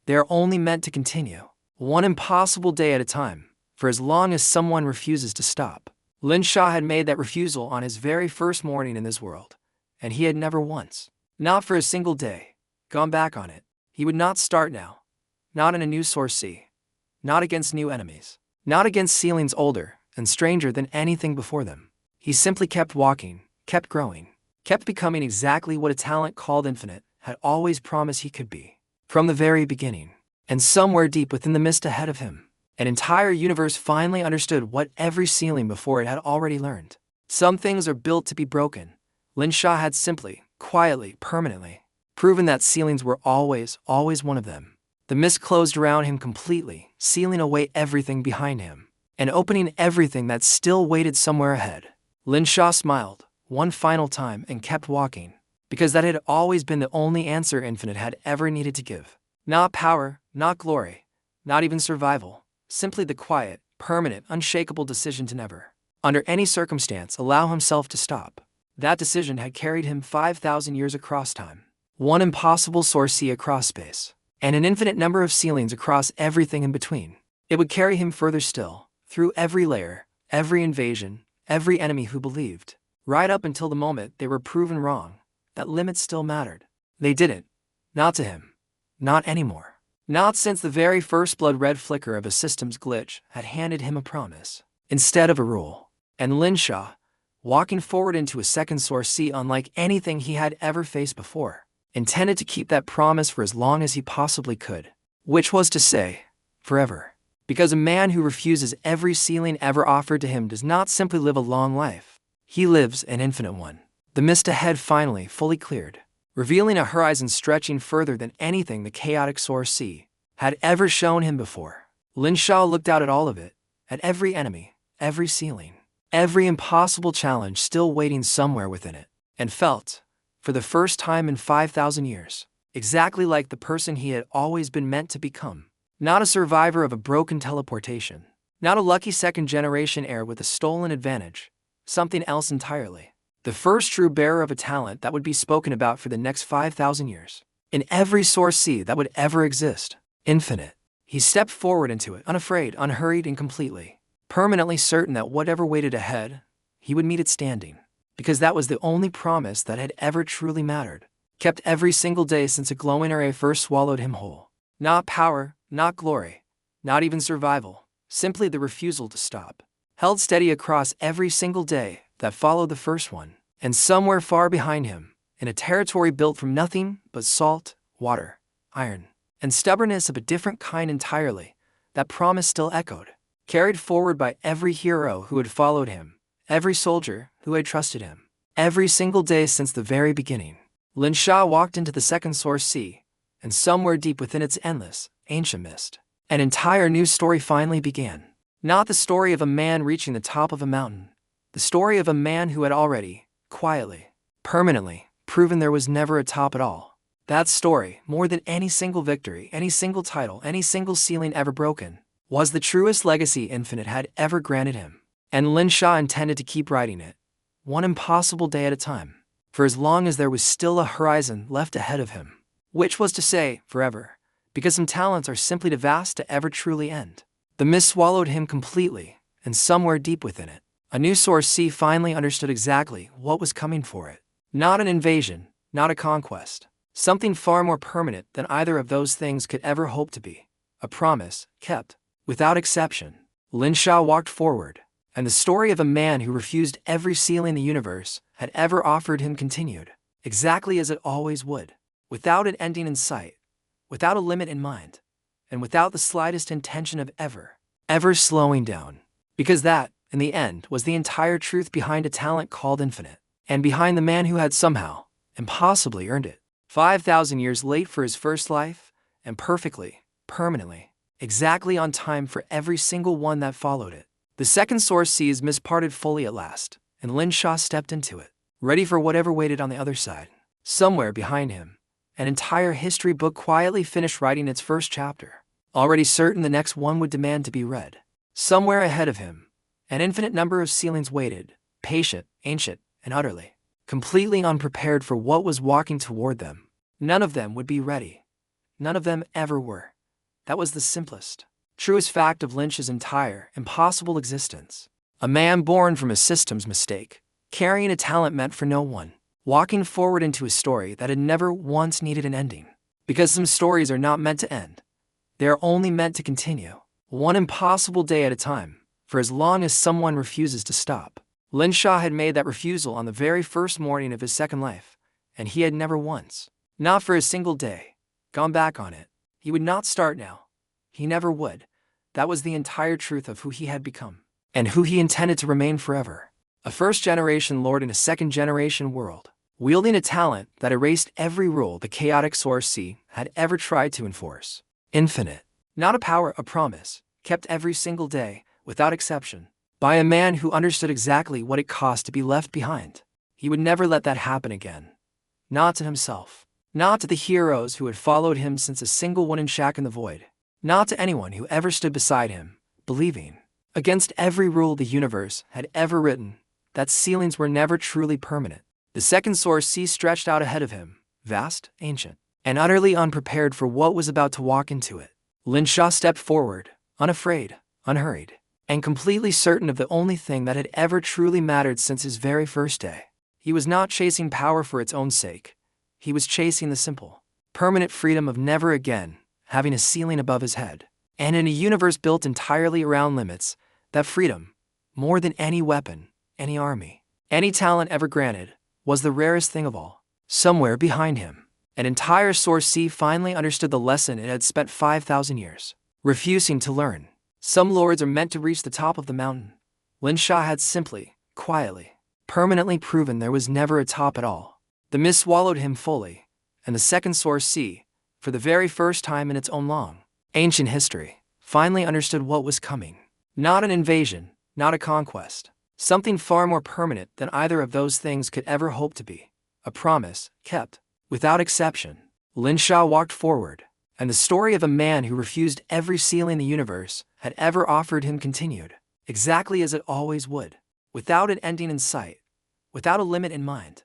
They are only meant to continue, one impossible day at a time, for as long as someone refuses to stop. Lin Sha had made that refusal on his very first morning in this world, and he had never once, not for a single day, gone back on it. He would not start now, not in a new source sea, not against new enemies, not against ceilings older and stranger than anything before them. He simply kept walking, kept growing, kept becoming exactly what a talent called infinite had always promised he could be, from the very beginning. And somewhere deep within the mist ahead of him, an entire universe finally understood what every ceiling before it had already learned. Some things are built to be broken. Lin Sha had simply, quietly, permanently, proven that ceilings were always one of them. The mist closed around him completely, sealing away everything behind him, and opening everything that still waited somewhere ahead. Lin Sha smiled, one final time, and kept walking, because that had always been the only answer Infinite had ever needed to give. Not power, not glory, not even survival. Simply the quiet, permanent, unshakable decision to never, under any circumstance, allow himself to stop. That decision had carried him 5,000 years across time, one impossible source sea across space, and an infinite number of ceilings across everything in between. It would carry him further still, through every layer, every invasion, every enemy who believed, right up until the moment they were proven wrong, that limits still mattered. They didn't. Not to him. Not anymore. Not since the very first blood-red flicker of a system's glitch had handed him a promise, instead of a rule. And Lin Sha, walking forward into a second source sea unlike anything he had ever faced before, intended to keep that promise for as long as he possibly could, which was to say, forever. Because a man who refuses every ceiling ever offered to him does not simply live a long life. He lives an infinite one. The mist ahead finally fully cleared, revealing a horizon stretching further than anything the chaotic source sea had ever shown him before. Lin Sha looked out at all of it, at every enemy, every ceiling, every impossible challenge still waiting somewhere within it, and felt, for the first time in 5,000 years, exactly like the person he had always been meant to become. Not a survivor of a broken teleportation, not a lucky second-generation heir with a stolen advantage, something else entirely. The first true bearer of a talent that would be spoken about for the next 5,000 years. In every source sea that would ever exist. Infinite. He stepped forward into it, unafraid, unhurried, and completely, permanently certain that whatever waited ahead, he would meet it standing. Because that was the only promise that had ever truly mattered. Kept every single day since a glowing array first swallowed him whole. Not power, not glory, not even survival. Simply the refusal to stop. Held steady across every single day that followed the first one. And somewhere far behind him, in a territory built from nothing but salt, water, iron, and stubbornness of a different kind entirely, that promise still echoed, carried forward by every hero who had followed him, every soldier who had trusted him, every single day since the very beginning. Lin Sha walked into the second source sea, and somewhere deep within its endless, ancient mist, an entire new story finally began. Not the story of a man reaching the top of a mountain. The story of a man who had already, quietly, permanently, proven there was never a top at all. That story, more than any single victory, any single title, any single ceiling ever broken, was the truest legacy Infinite had ever granted him. And Lin Sha intended to keep writing it, one impossible day at a time, for as long as there was still a horizon left ahead of him. Which was to say, forever, because some talents are simply too vast to ever truly end. The mist swallowed him completely, and somewhere deep within it, a new source C finally understood exactly what was coming for it. Not an invasion, not a conquest. Something far more permanent than either of those things could ever hope to be. A promise, kept, without exception. Lin Sha walked forward, and the story of a man who refused every ceiling the universe had ever offered him continued, exactly as it always would, without an ending in sight, without a limit in mind, and without the slightest intention of ever slowing down. Because that, in the end, was the entire truth behind a talent called Infinite, and behind the man who had somehow, impossibly earned it. 5,000 years late for his first life, and perfectly, permanently, exactly on time for every single one that followed it. The second source seas misparted fully at last, and Lin Sha stepped into it, ready for whatever waited on the other side. Somewhere behind him, an entire history book quietly finished writing its first chapter, already certain the next one would demand to be read. Somewhere ahead of him, an infinite number of ceilings waited, patient, ancient, and utterly, completely unprepared for what was walking toward them. None of them would be ready. None of them ever were. That was the simplest, truest fact of Lynch's entire, impossible existence. A man born from a system's mistake, carrying a talent meant for no one, walking forward into a story that had never once needed an ending. Because some stories are not meant to end. They are only meant to continue, one impossible day at a time, for as long as someone refuses to stop. Lin Sha had made that refusal on the very first morning of his second life, and he had never once, not for a single day, gone back on it. He would not start now. He never would. That was the entire truth of who he had become, and who he intended to remain forever. A first-generation lord in a second-generation world, wielding a talent that erased every rule the chaotic Source C had ever tried to enforce. Infinite. Not a power, a promise, kept every single day, without exception, by a man who understood exactly what it cost to be left behind. He would never let that happen again. Not to himself. Not to the heroes who had followed him since a single wooden shack in the void. Not to anyone who ever stood beside him, believing, against every rule the universe had ever written, that ceilings were never truly permanent. The second Source C stretched out ahead of him, vast, ancient, and utterly unprepared for what was about to walk into it. Lin Sha stepped forward, unafraid, unhurried, and completely certain of the only thing that had ever truly mattered since his very first day. He was not chasing power for its own sake. He was chasing the simple, permanent freedom of never again having a ceiling above his head. And in a universe built entirely around limits, that freedom, more than any weapon, any army, any talent ever granted, was the rarest thing of all. Somewhere behind him, an entire Source C finally understood the lesson it had spent 5,000 years refusing to learn. Some lords are meant to reach the top of the mountain. Lin Sha had simply, quietly, permanently proven there was never a top at all. The mist swallowed him fully, and the second Source C, for the very first time in its own long, ancient history, finally understood what was coming. Not an invasion, not a conquest. Something far more permanent than either of those things could ever hope to be. A promise, kept, without exception. Lin Sha walked forward, and the story of a man who refused every ceiling the universe had ever offered him continued, exactly as it always would, without an ending in sight, without a limit in mind,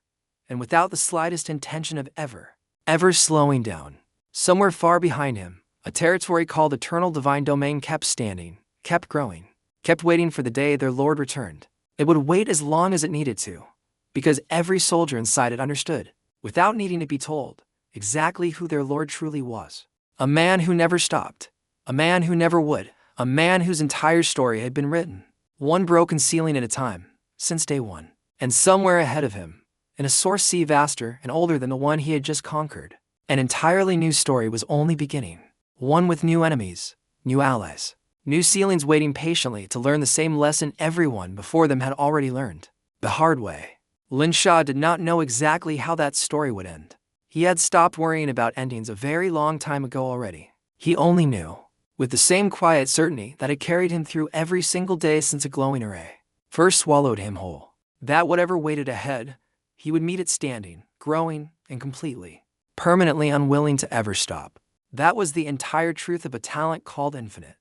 and without the slightest intention of ever slowing down. Somewhere far behind him, a territory called Eternal Divine Domain kept standing, kept growing, kept waiting for the day their lord returned. It would wait as long as it needed to, because every soldier inside it understood, without needing to be told, exactly who their lord truly was. A man who never stopped, a man who never would, a man whose entire story had been written, one broken ceiling at a time, since day one. And somewhere ahead of him, in a Source C vaster and older than the one he had just conquered, an entirely new story was only beginning. One with new enemies, new allies, new ceilings waiting patiently to learn the same lesson everyone before them had already learned, the hard way. Lin Sha did not know exactly how that story would end. He had stopped worrying about endings a very long time ago already. He only knew, with the same quiet certainty that had carried him through every single day since a glowing array first swallowed him whole. That whatever waited ahead, he would meet it standing, growing, and completely, permanently unwilling to ever stop. That was the entire truth of a talent called infinite.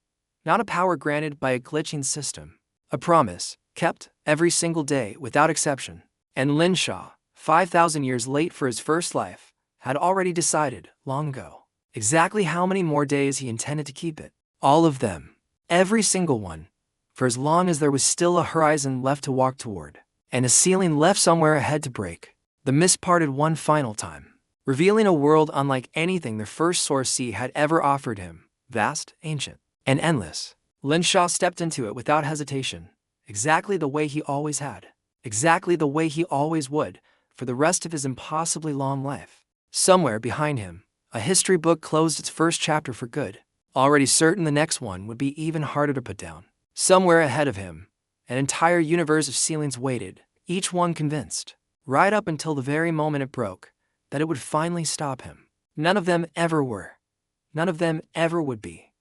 Not a power granted by a glitching system. A promise, kept, every single day, without exception. And Lin Sha, 5,000 years late for his first life, had already decided, long ago, exactly how many more days he intended to keep it. All of them. Every single one. For as long as there was still a horizon left to walk toward, and a ceiling left somewhere ahead to break. The mist parted one final time, revealing a world unlike anything the first sourcee had ever offered him, vast, ancient, and endless. Lin Sha stepped into it without hesitation, exactly the way he always had, exactly the way he always would, for the rest of his impossibly long life. Somewhere behind him, a history book closed its first chapter for good, already certain the next one would be even harder to put down. Somewhere ahead of him, an entire universe of ceilings waited, each one convinced, right up until the very moment it broke, that it would finally stop him. None of them ever were. None of them ever would be.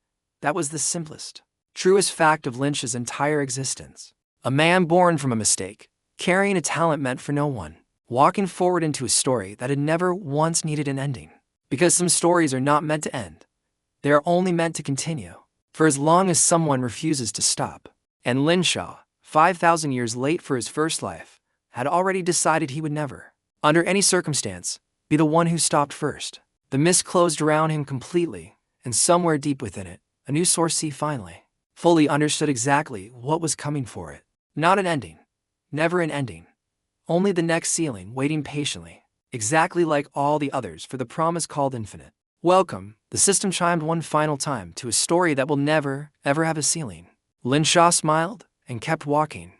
That was the simplest, truest fact of Lin Sha's entire existence. A man born from a mistake, carrying a talent meant for no one, walking forward into a story that had never once needed an ending. Because some stories are not meant to end. They are only meant to continue, for as long as someone refuses to stop. And Lin Sha, 5,000 years late for his first life, had already decided he would never, under any circumstance, be the one who stopped first. The mist closed around him completely, and somewhere deep within it, a new sourcee finally, fully understood exactly what was coming for it. Not an ending. Never an ending. Only the next ceiling waiting patiently, exactly like all the others for the promise called infinite. Welcome, the system chimed one final time to a story that will never, ever have a ceiling. Lin Sha smiled and kept walking,